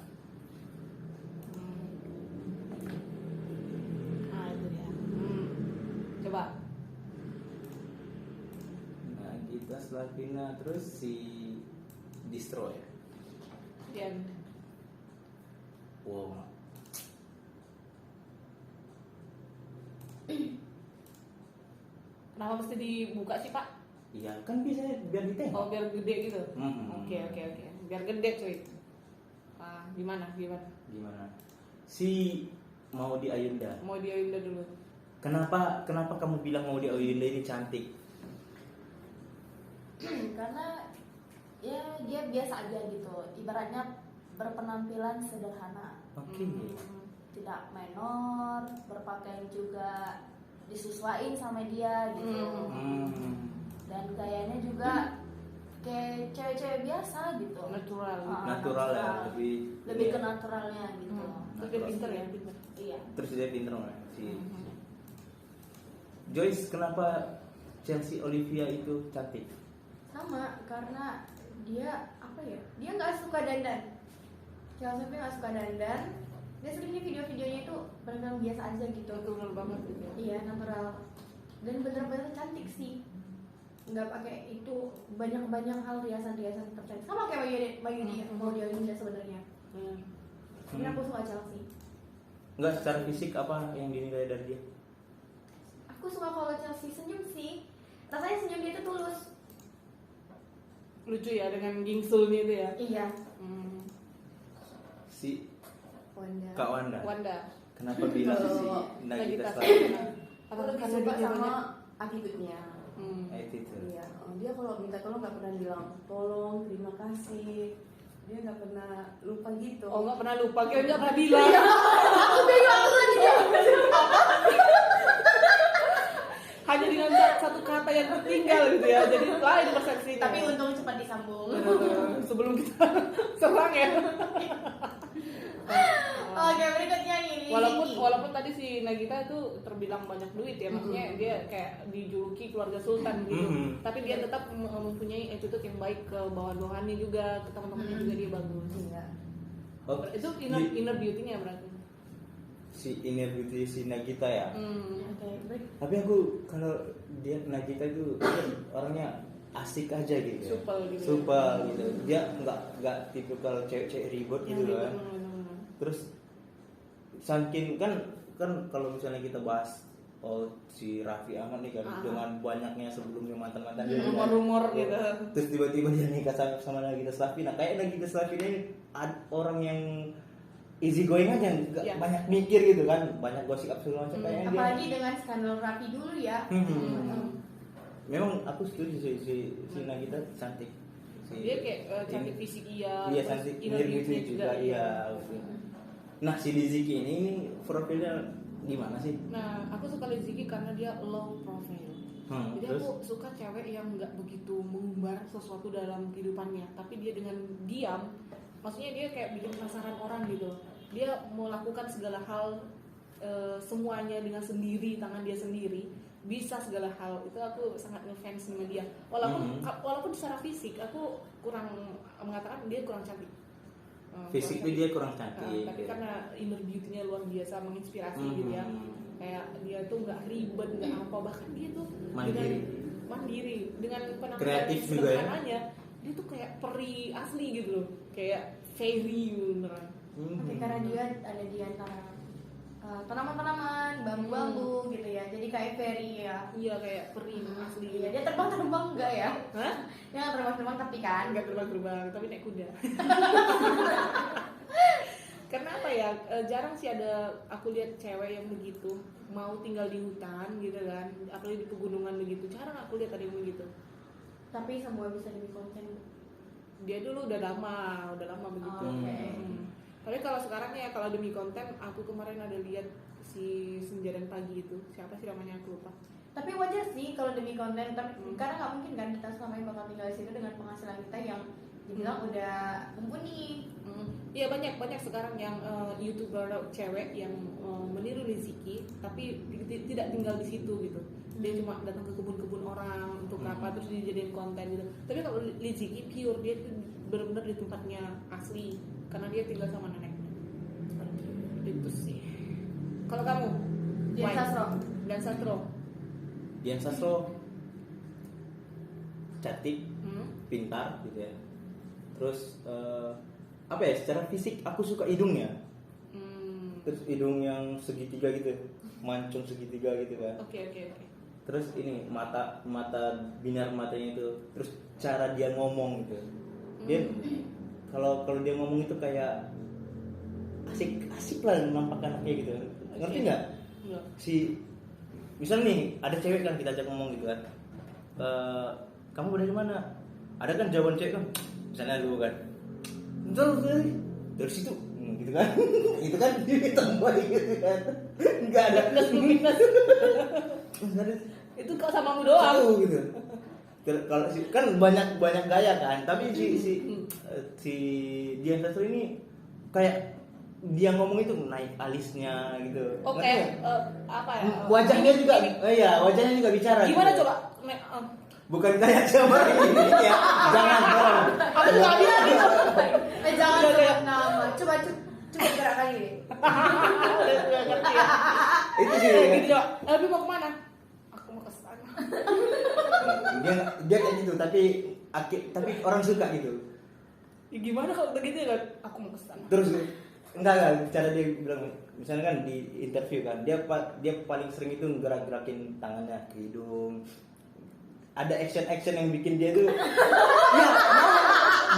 [SPEAKER 3] Ah itu dia. Coba.
[SPEAKER 1] Nagita Slavina terus si Distro ya.
[SPEAKER 3] Dian.
[SPEAKER 1] Wow.
[SPEAKER 3] Kenapa mesti dibuka sih Pak?
[SPEAKER 1] Iya kan bisa biar ditengok.
[SPEAKER 3] Oh biar gede gitu.
[SPEAKER 1] Hmm.
[SPEAKER 3] Oke. Biar gede cuy. Ah gimana?
[SPEAKER 1] Gimana? Si Maudy Ayunda.
[SPEAKER 3] Mau dia Yunda dulu.
[SPEAKER 1] Kenapa kamu bilang Maudy Ayunda ini cantik?
[SPEAKER 2] Karena ya dia biasa aja gitu. Ibaratnya berpenampilan sederhana.
[SPEAKER 1] Oke.
[SPEAKER 2] Tidak menor, berpakaian juga disesuaiin sama dia gitu. Dan gayanya juga kayak cewek-cewek biasa gitu.
[SPEAKER 3] Natural.
[SPEAKER 1] Natural ya,
[SPEAKER 2] lebih ke naturalnya gitu.
[SPEAKER 3] Terus dia pinter ya, pinter.
[SPEAKER 2] Iya.
[SPEAKER 1] Terus dia pinter lah si Joyce. Kenapa Chelsea Olivia itu cantik?
[SPEAKER 2] Sama karena dia apa ya? Dia nggak suka dandan. Chelsea nggak suka dandan. Dia seringnya video-videonya itu benar-benar biasa aja gitu.
[SPEAKER 3] Natural banget gitu.
[SPEAKER 2] Iya, natural. Dan bener-bener cantik sih. Nggak pakai itu banyak hal riasan-riasan tetap cantik. Sama kayak Bayu dia, mau dia sebenarnya. Tapi aku suka Chelsea.
[SPEAKER 1] Enggak, secara fisik apa yang dinilai dari dia?
[SPEAKER 2] Aku suka kalau Chelsea senyum sih. Rasanya senyum dia itu tulus.
[SPEAKER 3] Lucu ya dengan gingsulnya itu ya.
[SPEAKER 2] Iya.
[SPEAKER 1] Si
[SPEAKER 2] Wanda.
[SPEAKER 1] Kak Wanda.
[SPEAKER 3] Wanda.
[SPEAKER 1] Kenapa bilang si
[SPEAKER 5] Kalau
[SPEAKER 1] Nagita
[SPEAKER 3] Nagita
[SPEAKER 1] Slavina?
[SPEAKER 5] Aku lebih suka sama attitude-nya.
[SPEAKER 1] Attitude.
[SPEAKER 5] Iya, dia kalau minta tolong nggak pernah bilang tolong, terima kasih. Dia nggak pernah lupa gitu.
[SPEAKER 3] Oh nggak pernah lupa, kira nggak pernah bilang. Hanya dengan satu kata yang tertinggal gitu ya. Jadi lain persepsinya.
[SPEAKER 2] Tapi untung cepat disambung.
[SPEAKER 3] Sebelum kita serang ya.
[SPEAKER 2] Oke, berikutnya nih.
[SPEAKER 3] Walaupun tadi si Nagita itu terbilang banyak duit ya, maksudnya dia kayak dijuluki keluarga sultan gitu. Tapi dia tetap mempunyai attitude yang baik ke bawahan-bawahannya juga, ke teman-temannya juga dia bagus.
[SPEAKER 5] Iya.
[SPEAKER 1] Oh,
[SPEAKER 3] Itu inner beauty-nya berarti.
[SPEAKER 1] si inner beauty si Nagita ya.
[SPEAKER 2] Oke, baik.
[SPEAKER 1] Tapi aku kalau dia Nagita itu dia orangnya asik aja gitu. Ya.
[SPEAKER 3] Supel gitu.
[SPEAKER 1] Supel gitu. Dia nggak tipikal cewek-cewek ribut gitu kan. Terus saking kan kalau misalnya kita bahas si Raffi Ahmad nih kan dengan banyaknya sebelumnya mantan-mantan dia kan.
[SPEAKER 3] Rumor-rumor gitu.
[SPEAKER 1] Terus tiba-tiba dia nikah sama Nagita Slavina. Kayak Nagita Slavina ini orang yang easy going aja, nggak
[SPEAKER 3] Yes.
[SPEAKER 1] banyak mikir gitu kan, banyak gosip segala macam kayaknya dia.
[SPEAKER 2] Apalagi dengan skandal Rapi dulu ya.
[SPEAKER 1] Memang aku setuju si Nagita cantik.
[SPEAKER 3] Dia kayak cantik fisik iya.
[SPEAKER 1] Iya
[SPEAKER 3] terus
[SPEAKER 1] cantik,
[SPEAKER 3] inner
[SPEAKER 1] inner
[SPEAKER 3] beauty-nya
[SPEAKER 1] beauty juga iya. Nah si Lizzy ini profilnya gimana sih?
[SPEAKER 3] Nah, aku suka Lizzy karena dia low profile. Jadi
[SPEAKER 1] Terus?
[SPEAKER 3] aku suka cewek yang nggak begitu mengumbar sesuatu dalam kehidupannya, tapi dia dengan diam, maksudnya dia kayak bikin penasaran orang gitu. Dia mau lakukan segala hal semuanya dengan sendiri, tangan dia sendiri, bisa segala hal. Itu aku sangat ngefans dengan dia. Walaupun secara fisik aku kurang mengatakan dia kurang cantik.
[SPEAKER 1] Fisik tuh dia kurang cantik.
[SPEAKER 3] Tapi karena inner beauty-nya luar biasa menginspirasi gitu ya. Kayak dia tuh nggak ribet, nggak apa, bahkan dia tuh mandiri dengan penampilan
[SPEAKER 1] Kreatif juga ya.
[SPEAKER 3] sederhananya, dia tuh kayak peri asli gitu loh, kayak fairy beneran.
[SPEAKER 2] Tapi karena dia ada di antara
[SPEAKER 4] tanaman-tanaman, bambu-bambu gitu ya. Jadi kayak fairy ya.
[SPEAKER 3] Iya kayak peri asli.
[SPEAKER 4] Iya, dia terbang-terbang enggak ya?
[SPEAKER 3] Hah?
[SPEAKER 4] Dia nggak terbang-terbang tapi kan.
[SPEAKER 3] Enggak terbang-terbang tapi naik kuda. Karena apa ya, jarang sih ada aku lihat cewek yang begitu mau tinggal di hutan gitu kan, apalagi di pegunungan begitu, jarang aku lihat ada yang begitu.
[SPEAKER 4] Tapi semua bisa demi konten.
[SPEAKER 3] Dia dulu udah lama begitu.
[SPEAKER 4] Oke.
[SPEAKER 3] Tapi kalau sekarang ya kalau demi konten, aku kemarin ada lihat si Senja dan Pagi itu, siapa sih namanya aku lupa.
[SPEAKER 4] Tapi wajar sih kalau demi konten, tapi karena nggak mungkin kan kita selama ini bakal tinggal di situ dengan penghasilan kita yang dibilang udah mumpuni.
[SPEAKER 3] Iya banyak sekarang yang youtuber cewek yang meniru Rizky tapi tidak tinggal di situ gitu. Dia cuma datang ke kebun-kebun orang untuk apa terus dijadiin konten gitu. Tapi kalau Rizky pure, dia tuh benar-benar di tempatnya asli karena dia tinggal sama neneknya. Itu sih. Kalau kamu?
[SPEAKER 4] Dian
[SPEAKER 3] Why?
[SPEAKER 4] Sastro.
[SPEAKER 3] Dan Sastro.
[SPEAKER 1] Dian Sastro cantik, pintar gitu ya. Terus apa ya, secara fisik aku suka hidungnya. Terus hidung yang segitiga gitu, mancung segitiga gitu kan.
[SPEAKER 3] Oke.
[SPEAKER 1] Terus ini mata binar matanya itu. Terus cara dia ngomong gitu. Dia kalau dia ngomong itu kayak asik lah menampakkan anaknya gitu. Ngerti nggak?
[SPEAKER 3] Iya.
[SPEAKER 1] Si misal nih ada cewek kan kita ajak ngomong gitu kan. Kamu dari mana? Ada kan jawaban cewek kan. Misalnya dulu kan. Dari situ gitu kan. Itu kan ditambahin gitu kan. Enggak ada
[SPEAKER 3] Fitness. Itu kok samamu doang.
[SPEAKER 1] satu gitu. Kalau kan banyak gaya kan, tapi si Dian Sastro ini kayak dia ngomong itu naik alisnya gitu.
[SPEAKER 3] Oke,
[SPEAKER 1] Ngerti nggak?
[SPEAKER 3] apa ya?
[SPEAKER 1] Wajahnya juga, wajahnya juga bicara.
[SPEAKER 3] Gimana
[SPEAKER 1] gitu.
[SPEAKER 3] coba?
[SPEAKER 1] Bukan kayak siapa ini ya. Jangan.
[SPEAKER 3] Aku nggak bisa gitu.
[SPEAKER 4] Jangan
[SPEAKER 3] Udah,
[SPEAKER 4] sebut nama. Coba gerak lagi deh.
[SPEAKER 3] Udah ngerti ya.
[SPEAKER 1] Itu sih.
[SPEAKER 3] Gitu coba. Tapi mau kemana? Aku mau ke sana.
[SPEAKER 1] Dia kayak gitu, tapi orang suka gitu.
[SPEAKER 3] Ya gimana kalau begitu kan? Aku mau ke sana.
[SPEAKER 1] Terus enggak cara dia bilang, misalnya kan di interview kan, dia paling sering itu gerak-gerakin tangannya ke hidung. Ada action yang bikin dia tuh ya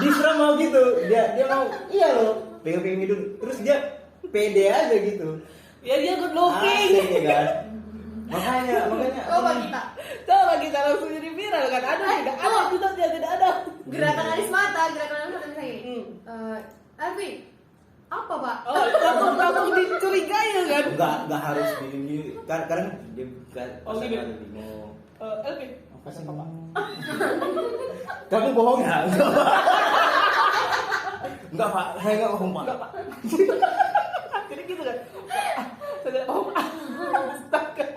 [SPEAKER 1] diserang mau gitu. Dia mau iya loh, pegang hidung. Terus dia pede aja gitu.
[SPEAKER 3] Ya dia good looking.
[SPEAKER 1] Asik ya kan. Makanya
[SPEAKER 4] Coba kita.
[SPEAKER 3] Coba kita langsung jadi viral kan? Tidak ada juga dia tidak ada.
[SPEAKER 4] Gerakan alis mata misalnya gini. Alvin, apa pak?
[SPEAKER 3] Oh, langsung dicurigai kan?
[SPEAKER 1] enggak harus gini. Karena dia
[SPEAKER 3] Oh, gini.
[SPEAKER 1] bingung.
[SPEAKER 3] Elvin, pesan papa.
[SPEAKER 1] Kamu bohong ya? Enggak pak, saya enggak bohong pak.
[SPEAKER 3] Enggak, Pak. Jadi gitu kan? Saya tidak bohong. Astaga.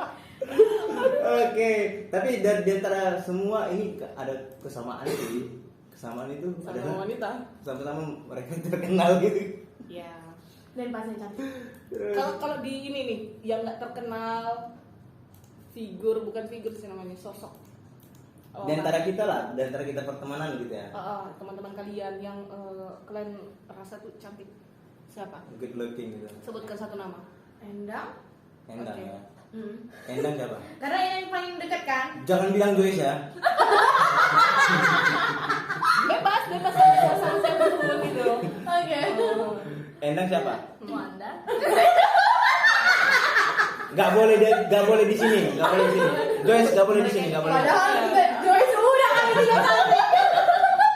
[SPEAKER 1] Oke, tapi di antara semua ini ada kesamaan sih. Kesamaan itu
[SPEAKER 3] Sama
[SPEAKER 1] adalah
[SPEAKER 3] wanita.
[SPEAKER 1] sama-sama mereka terkenal gitu.
[SPEAKER 3] Ya.
[SPEAKER 4] Dan pasti cantik.
[SPEAKER 3] Kalau di ini nih, yang nggak terkenal bukan figur sih namanya, sosok.
[SPEAKER 1] Di antara kita lah, di antara kita pertemanan gitu ya.
[SPEAKER 3] Teman-teman kalian yang kalian rasa tuh cantik, siapa?
[SPEAKER 1] Good looking gitu.
[SPEAKER 3] Sebutkan satu nama.
[SPEAKER 4] Endang.
[SPEAKER 1] Endang
[SPEAKER 3] Oke.
[SPEAKER 1] ya.
[SPEAKER 4] Hmm.
[SPEAKER 1] Endang siapa?
[SPEAKER 4] Karena yang paling dekat kan.
[SPEAKER 1] Jangan bilang Joyce ya.
[SPEAKER 3] Bebas sama siapa pun gitu.
[SPEAKER 4] Oke.
[SPEAKER 1] Endang siapa?
[SPEAKER 2] Wanda.
[SPEAKER 1] Gak boleh di sini, gak boleh di sini. Joyce gak boleh di sini, gak boleh.
[SPEAKER 4] Padahal Joyce udah kali 3 kali.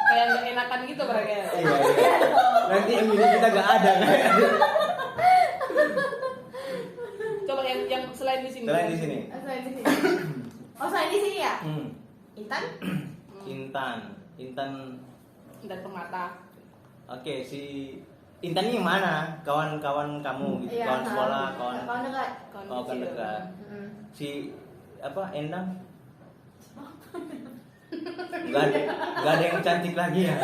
[SPEAKER 3] Kayak nggak enakan gitu mereka.
[SPEAKER 1] Iya. Nanti Emily kita gak ada kan.
[SPEAKER 3] Coba yang selain di sini.
[SPEAKER 1] Selain di sini.
[SPEAKER 4] Selain di sini. Oh selain di sini ya? Intan.
[SPEAKER 1] Intan.
[SPEAKER 3] Dan Permata.
[SPEAKER 1] Oke, si Intan ini mana? Kawan-kawan kamu gitu, kawan sekolah, kawan
[SPEAKER 4] dekat.
[SPEAKER 1] kawan dekat. Si apa? Endang? Gak ada yang cantik lagi ya.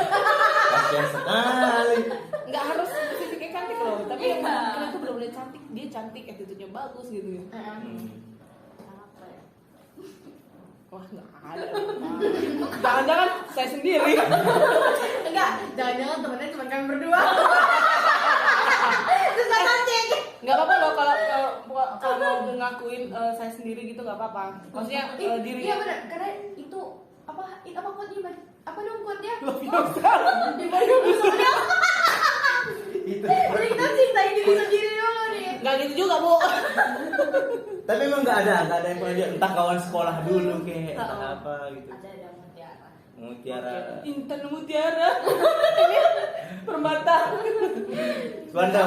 [SPEAKER 1] Kasian sekali.
[SPEAKER 3] Nggak harus fisiknya cantik loh, tapi yang kalian tuh benar-benar cantik, dia cantik, attitude-nya bagus gitu. Wah nggak ada. Jangan-jangan saya sendiri.
[SPEAKER 4] Enggak, jangan-jangan temennya cuma kami berdua. Terus gak cantik.
[SPEAKER 3] Nggak apa-apa loh kalau mau ngakuin saya sendiri gitu nggak apa-apa. Maksudnya
[SPEAKER 4] Iya
[SPEAKER 3] dirinya
[SPEAKER 4] benar, karena itu apa quote-nya Bang? Apa dong quote-nya?
[SPEAKER 3] Love yourself.
[SPEAKER 1] Itu.
[SPEAKER 4] Jadi kita cintai diri sendiri dulu nih.
[SPEAKER 3] Nggak gitu juga bu.
[SPEAKER 1] Tapi emang nggak ada yang pernah dia entah kawan sekolah dulu kayak entah apa gitu.
[SPEAKER 2] Ada mutiara.
[SPEAKER 1] Mutiara.
[SPEAKER 3] Intan mutiara. Ini permata.
[SPEAKER 1] Wanda.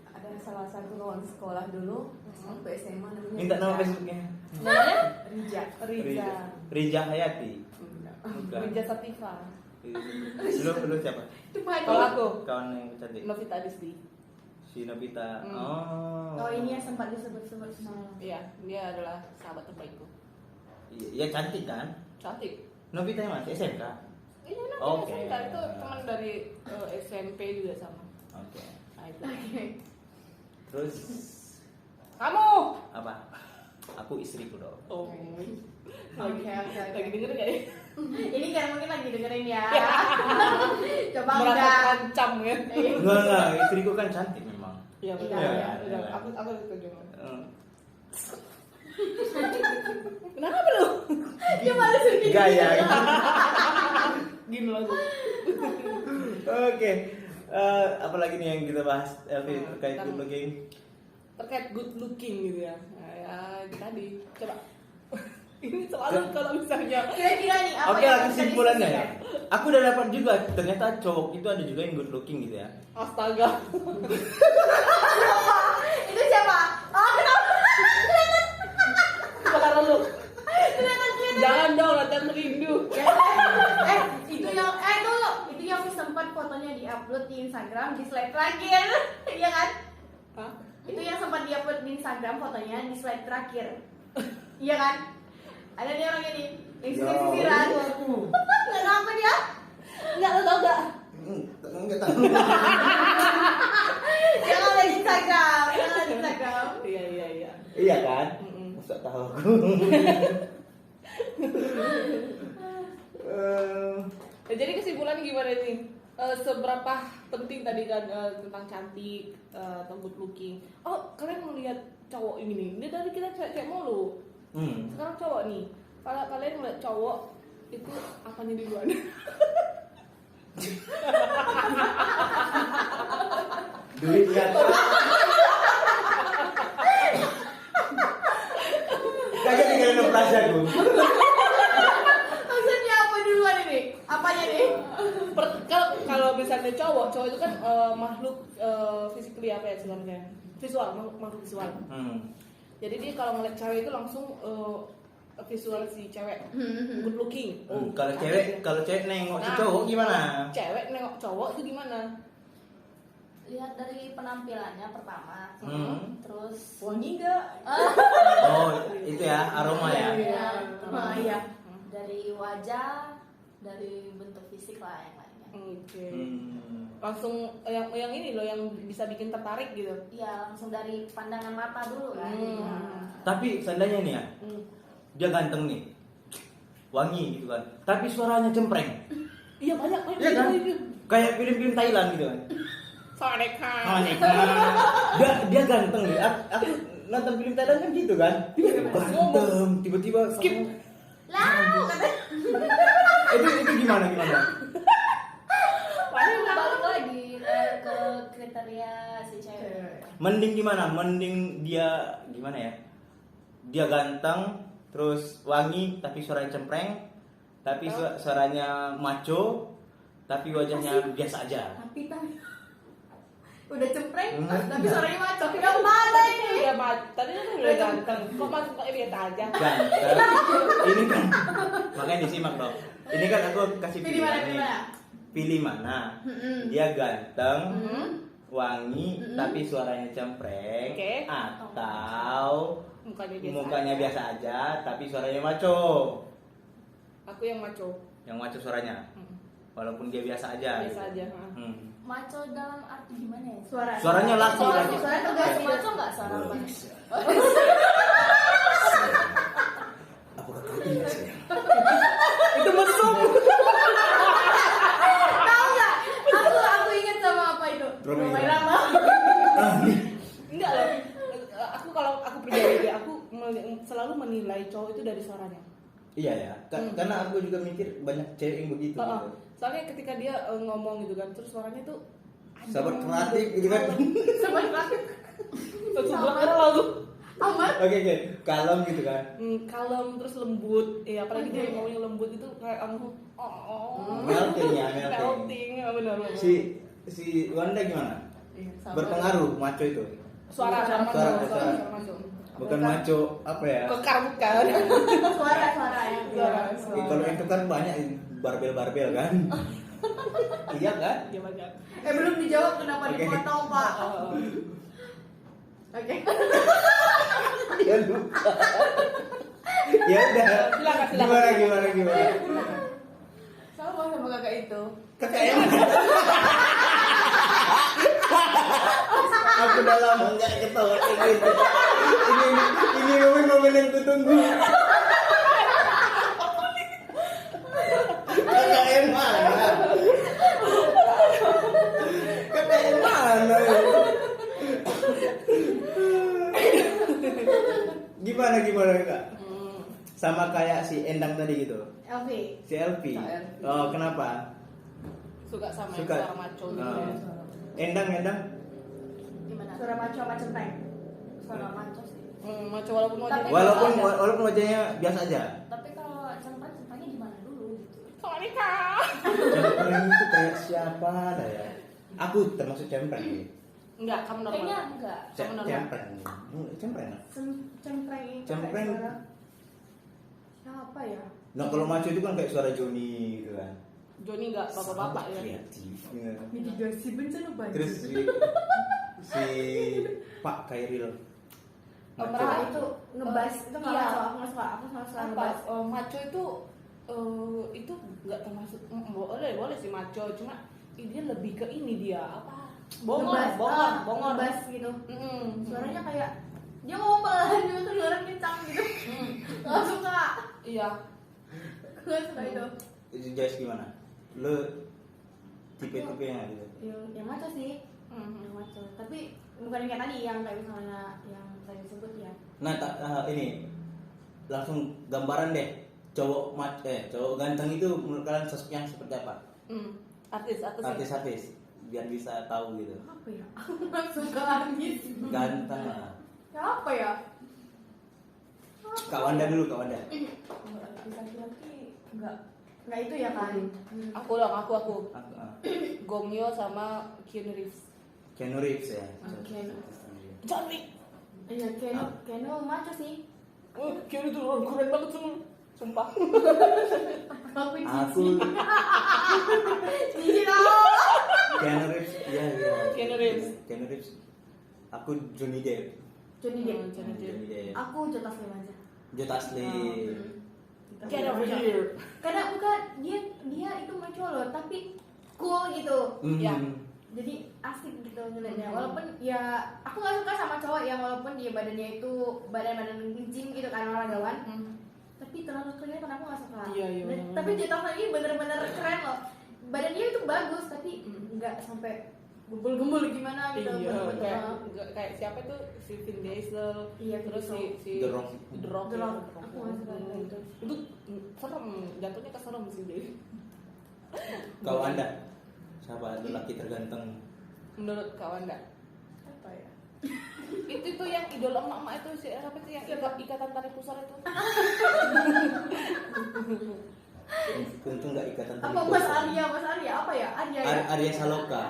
[SPEAKER 5] Ada salah satu kawan sekolah dulu waktu SMA namanya
[SPEAKER 1] Minta nama
[SPEAKER 5] Rija.
[SPEAKER 1] Facebooknya.
[SPEAKER 3] Namanya
[SPEAKER 5] Rija.
[SPEAKER 1] Rija Hayati.
[SPEAKER 5] Enggak.
[SPEAKER 1] Bukan.
[SPEAKER 3] Rija Sativa.
[SPEAKER 1] Lu siapa?
[SPEAKER 4] Itu Pak.
[SPEAKER 3] Kalau aku
[SPEAKER 1] Kawan yang cantik.
[SPEAKER 3] Novita Disdi.
[SPEAKER 1] Si Novita.
[SPEAKER 3] Hmm.
[SPEAKER 1] Oh.
[SPEAKER 4] Oh ini yang sempat disebut-sebut semalam.
[SPEAKER 3] Iya, dia adalah sahabat terbaikku.
[SPEAKER 1] Iya cantik kan?
[SPEAKER 3] Cantik.
[SPEAKER 1] Novita yang masih SMK.
[SPEAKER 3] Iya,
[SPEAKER 1] Oke.
[SPEAKER 3] itu teman dari SMP juga sama.
[SPEAKER 1] Oke.
[SPEAKER 3] Nah, itu.
[SPEAKER 4] Oke.
[SPEAKER 1] Terus
[SPEAKER 3] Kamu.
[SPEAKER 1] apa? Aku istriku dong.
[SPEAKER 3] Oh.
[SPEAKER 4] Oke.
[SPEAKER 3] Lagi denger nggak ya?
[SPEAKER 4] Ini kan mungkin lagi dengerin ya. Coba
[SPEAKER 3] Merasa
[SPEAKER 4] enggak.
[SPEAKER 3] terancam ya.
[SPEAKER 1] Enggak, istriku kan cantik memang.
[SPEAKER 3] Iya betul.
[SPEAKER 4] Iya,
[SPEAKER 1] iya,
[SPEAKER 3] Iya,
[SPEAKER 1] iya.
[SPEAKER 3] aku setuju.
[SPEAKER 1] Eh,
[SPEAKER 3] Kenapa lu?
[SPEAKER 4] Dia malah sedih.
[SPEAKER 1] Gaya.
[SPEAKER 3] Gini lagu.
[SPEAKER 1] Oke. Apalagi nih yang kita bahas Elvi terkait
[SPEAKER 3] Tentang-
[SPEAKER 1] good looking?
[SPEAKER 3] Terkait good looking gitu ya. Nah, ya tadi coba. Ini selalu kalau misalnya
[SPEAKER 4] Kira-kira nih apa
[SPEAKER 1] Oke
[SPEAKER 4] yang
[SPEAKER 1] lah
[SPEAKER 4] kita
[SPEAKER 1] kesimpulannya ya.
[SPEAKER 4] diskusikan?
[SPEAKER 1] Aku udah dapat juga ternyata cowok itu ada juga yang good looking gitu ya.
[SPEAKER 3] astaga.
[SPEAKER 4] Itu siapa? Oh kenapa?
[SPEAKER 3] Kebakaran lu.
[SPEAKER 4] Kelihatan.
[SPEAKER 3] Jangan dong, nanti aku rindu.
[SPEAKER 4] Itu yang sempat fotonya diupload di Instagram di slide terakhir, iya kan?
[SPEAKER 3] Hah?
[SPEAKER 4] Itu yang sempat diupload di Instagram fotonya di slide terakhir, iya kan? Ada nih orang ini yang sisir-sisiran. Nggak tahu apa dia?
[SPEAKER 3] Enggak, lo tau gak?
[SPEAKER 1] Enggak tahu.
[SPEAKER 4] Jangan di Instagram, jangan di Instagram.
[SPEAKER 3] Iya.
[SPEAKER 1] Iya kan?
[SPEAKER 3] Mm-mm.
[SPEAKER 1] Masa tahu aku.
[SPEAKER 3] Ya, jadi kesimpulan gimana nih? Seberapa penting tadi kan tentang cantik atau good looking? Oh, kalian melihat cowok ini nih. Ini dari kita cewek mulu. Sekarang cowok nih. Kalau kalian ngeliat cowok itu apanya duluan?
[SPEAKER 1] Duitnya. Kagak tinggalin operasi aku.
[SPEAKER 4] Maksudnya apa duluan ini? Apanya nih?
[SPEAKER 3] Kalau misalnya cowok itu kan makhluk physically apa ya sebenarnya? Makhluk visual. Jadi dia kalau ngeliat cewek itu langsung visual si cewek good looking.
[SPEAKER 1] Kalau cewek nengok si
[SPEAKER 3] Nah.
[SPEAKER 1] cowok gimana?
[SPEAKER 3] Cewek nengok cowok itu gimana?
[SPEAKER 2] Lihat dari penampilannya pertama, terus
[SPEAKER 5] Wangi nggak?
[SPEAKER 1] Oh, itu ya aroma ya.
[SPEAKER 2] ya,
[SPEAKER 4] Oh iya.
[SPEAKER 2] dari wajah, dari bentuk fisik lah yang lainnya.
[SPEAKER 3] Oke.
[SPEAKER 1] Hmm.
[SPEAKER 3] Langsung yang ini loh yang bisa bikin tertarik gitu.
[SPEAKER 2] Iya, langsung dari pandangan mata dulu kan.
[SPEAKER 3] Hmm.
[SPEAKER 2] Ya.
[SPEAKER 1] Tapi seandainya nih ya, dia ganteng nih, wangi gitu kan. Tapi suaranya cempreng.
[SPEAKER 3] Iya banyak
[SPEAKER 1] Iya kan?
[SPEAKER 3] gitu.
[SPEAKER 1] Kayak film-film Thailand gitu kan.
[SPEAKER 3] Soneka.
[SPEAKER 1] Dia ganteng nih. Aku nonton film Thailand kan gitu kan. Ganteng, tiba-tiba
[SPEAKER 3] Skip.
[SPEAKER 4] Lau katanya.
[SPEAKER 1] Itu gimana?
[SPEAKER 2] Balik lagi ke kriteria si cewek.
[SPEAKER 1] Mending gimana? Mending dia gimana ya? Dia ganteng, terus wangi, tapi suaranya cempreng, tapi suaranya maco, tapi wajahnya biasa aja.
[SPEAKER 4] Tapi udah cempreng,
[SPEAKER 1] Hmm.
[SPEAKER 4] tapi suaranya macam. Yang mana ini?
[SPEAKER 3] Iya, tadi kan udah ganteng. Kok masuk pakai biasa aja?
[SPEAKER 1] Ganteng. Ini kan makanya disimak dong. Ini kan aku kasih
[SPEAKER 4] Pilih mana,
[SPEAKER 1] pilihan
[SPEAKER 4] pilih
[SPEAKER 1] nih.
[SPEAKER 4] mana?
[SPEAKER 1] Pilih mana? Dia ganteng, wangi, tapi suaranya cempreng,
[SPEAKER 3] Oke.
[SPEAKER 1] atau
[SPEAKER 3] Mukanya
[SPEAKER 1] biasa aja, tapi suaranya maco.
[SPEAKER 3] Aku yang maco.
[SPEAKER 1] Yang maco suaranya, walaupun dia biasa aja.
[SPEAKER 3] Biasa
[SPEAKER 1] gitu.
[SPEAKER 3] aja.
[SPEAKER 2] Maco dalam arti gimana ya?
[SPEAKER 1] Suaranya laki.
[SPEAKER 4] Suara tegas gitu.
[SPEAKER 2] Maco nggak suara apa?
[SPEAKER 1] Apakah kau ingat sayang?
[SPEAKER 3] Itu mesum.
[SPEAKER 4] Tahu nggak? Aku ingat sama apa itu?
[SPEAKER 1] Romai
[SPEAKER 4] Romai Rama.
[SPEAKER 3] menilai cowok itu dari suaranya.
[SPEAKER 1] Iya ya, karena aku juga mikir banyak cewek yang begitu. Gitu.
[SPEAKER 3] Soalnya ketika dia ngomong gitu kan, terus suaranya tuh
[SPEAKER 1] Sahabat kreatif gitu kan.
[SPEAKER 4] Sahabat kreatif.
[SPEAKER 3] sebelah langsung
[SPEAKER 4] Amat.
[SPEAKER 1] Oke, kalem gitu kan.
[SPEAKER 3] kalem terus lembut. Ya apalagi dia ngomongnya lembut itu kayak
[SPEAKER 1] Melting ya, melting.
[SPEAKER 3] melting, ya benar.
[SPEAKER 1] Si Wanda gimana?
[SPEAKER 5] Iya, sama.
[SPEAKER 1] Berpengaruh maco itu.
[SPEAKER 3] Suara masuk.
[SPEAKER 1] Bukan maco apa ya?
[SPEAKER 3] Kekar bukan.
[SPEAKER 4] Suara yang
[SPEAKER 1] Kalau itu kan banyak barbel kan. Iya kan?
[SPEAKER 3] Dia banyak.
[SPEAKER 4] belum dijawab kenapa
[SPEAKER 1] Oke.
[SPEAKER 4] dipotong, Pak. Oke.
[SPEAKER 1] Ya lupa. Ya udah.
[SPEAKER 3] Silakan.
[SPEAKER 1] Gimana?
[SPEAKER 5] Sama kakak itu.
[SPEAKER 1] Kakak yang aku udah lama nggak ketawa kayak gitu. Ini momen yang kutunggu. Kakak yang mana? Kakak yang mana? Gimana kak? Sama kayak si Endang tadi gitu.
[SPEAKER 4] Elvi.
[SPEAKER 1] Si Elvi.
[SPEAKER 5] Elvi.
[SPEAKER 1] Oh kenapa?
[SPEAKER 3] Suka sama yang
[SPEAKER 1] Suka.
[SPEAKER 3] suara maco gitu.
[SPEAKER 1] Oh. Endang.
[SPEAKER 2] Gimana?
[SPEAKER 4] Suara maco sama centeng.
[SPEAKER 2] Suara maco sih.
[SPEAKER 3] Maco walaupun
[SPEAKER 2] Tapi-
[SPEAKER 3] wajahnya
[SPEAKER 1] Walaupun wajahnya biasa aja.
[SPEAKER 2] Tapi kalau centangnya gimana dulu gitu?
[SPEAKER 3] kalau nikah.
[SPEAKER 1] Cempreng itu kayak siapa dah ya? Aku termasuk cempreng nih.
[SPEAKER 3] Enggak, kamu normal.
[SPEAKER 2] Kayaknya enggak.
[SPEAKER 3] Kamu normal.
[SPEAKER 1] Cempreng.
[SPEAKER 4] Cempreng itu
[SPEAKER 1] Cempreng.
[SPEAKER 4] kayak suara siapa ya?
[SPEAKER 1] Nah kalau maco itu kan kayak suara Joni gitu kan.
[SPEAKER 3] Joni enggak bapak-bapak ya.
[SPEAKER 1] Kreatif. Ya.
[SPEAKER 4] Mitigasi bencana banjir.
[SPEAKER 1] Terus si Pak Kairil. Maco.
[SPEAKER 4] Mereka itu ngebas itu nggak
[SPEAKER 3] Iya.
[SPEAKER 4] masuk, aku nggak suka, aku nggak suka
[SPEAKER 3] Apa?
[SPEAKER 4] ngebas.
[SPEAKER 3] Maco itu enggak termasuk boleh sih maco, cuma dia lebih ke ini dia apa?
[SPEAKER 4] Ngebas,
[SPEAKER 3] Bongor.
[SPEAKER 4] ngebas gitu.
[SPEAKER 3] Mm-mm.
[SPEAKER 4] Suaranya kayak dia ngomong pelan juga kedengeran kencang gitu. Nggak suka,
[SPEAKER 3] Iya.
[SPEAKER 4] nggak suka itu.
[SPEAKER 1] Itu Joyce gimana? Lo tipe-tipe yang gitu.
[SPEAKER 4] Yang maco sih, yang maco. Tapi bukan yang kayak tadi yang kayak misalnya yang tadi disebut ya.
[SPEAKER 1] Nah ini langsung gambaran deh cowok ganteng itu menurut kalian sosok yang seperti apa?
[SPEAKER 3] Artis.
[SPEAKER 1] Artis biar bisa tahu gitu.
[SPEAKER 4] Apa ya? Aku nggak suka artis.
[SPEAKER 1] Ganteng lah.
[SPEAKER 4] Ya apa ya?
[SPEAKER 1] Kak Wanda dulu, Kak Wanda.
[SPEAKER 5] Kalau artis laki-laki
[SPEAKER 4] Nggak itu ya kan?
[SPEAKER 3] Aku.
[SPEAKER 1] Ah,
[SPEAKER 3] Gongyo sama Keanu Reeves.
[SPEAKER 1] Keanu Reeves ya.
[SPEAKER 4] Keanu.
[SPEAKER 3] John Wick.
[SPEAKER 4] Iya, Keanu maco sih.
[SPEAKER 3] Keanu tuh orang keren banget sumpah.
[SPEAKER 4] Aku
[SPEAKER 1] Aku
[SPEAKER 4] cici tau.
[SPEAKER 1] Keanu Reeves, iya.
[SPEAKER 3] Keanu Reeves.
[SPEAKER 1] Keanu Reeves. Aku Johnny Depp.
[SPEAKER 4] Johnny Depp.
[SPEAKER 3] Johnny Depp.
[SPEAKER 1] Johnny Depp.
[SPEAKER 4] Aku Jota Slim aja.
[SPEAKER 1] Joe Taslim.
[SPEAKER 3] Get over here.
[SPEAKER 4] Karena bukan dia itu maco loh, tapi cool gitu.
[SPEAKER 3] Ya.
[SPEAKER 4] Jadi asik gitu ngeliatnya. Walaupun ya aku nggak suka sama cowok yang walaupun dia badannya itu badan gym gitu kan olahragawan. Tapi terlalu kelihatan aku nggak suka.
[SPEAKER 3] Iya.
[SPEAKER 4] Tapi Jota Slim ini bener-bener keren loh. Badannya itu bagus tapi nggak sampai gembul-gembul gimana gitu.
[SPEAKER 3] Iya,
[SPEAKER 4] Bener-bener.
[SPEAKER 3] kayak siapa tuh si Vin Diesel,
[SPEAKER 4] Iya,
[SPEAKER 3] terus
[SPEAKER 4] Vin
[SPEAKER 3] si
[SPEAKER 1] The Rock.
[SPEAKER 3] The Rock.
[SPEAKER 4] The
[SPEAKER 3] ya,
[SPEAKER 4] Rock.
[SPEAKER 3] The Rock.
[SPEAKER 4] Aku nggak suka itu.
[SPEAKER 3] Itu serem, jatuhnya ke serem sih dia.
[SPEAKER 1] Kau Anda siapa lelaki terganteng?
[SPEAKER 3] Menurut kawan Wanda.
[SPEAKER 5] apa ya?
[SPEAKER 3] Itu tuh yang idola emak-emak itu si apa sih yang ikatan tali pusar itu?
[SPEAKER 1] Untung nggak ikatan tali
[SPEAKER 4] Apa
[SPEAKER 1] pusar.
[SPEAKER 4] Mas Arya apa ya? Arya ya?
[SPEAKER 1] Arya Saloka.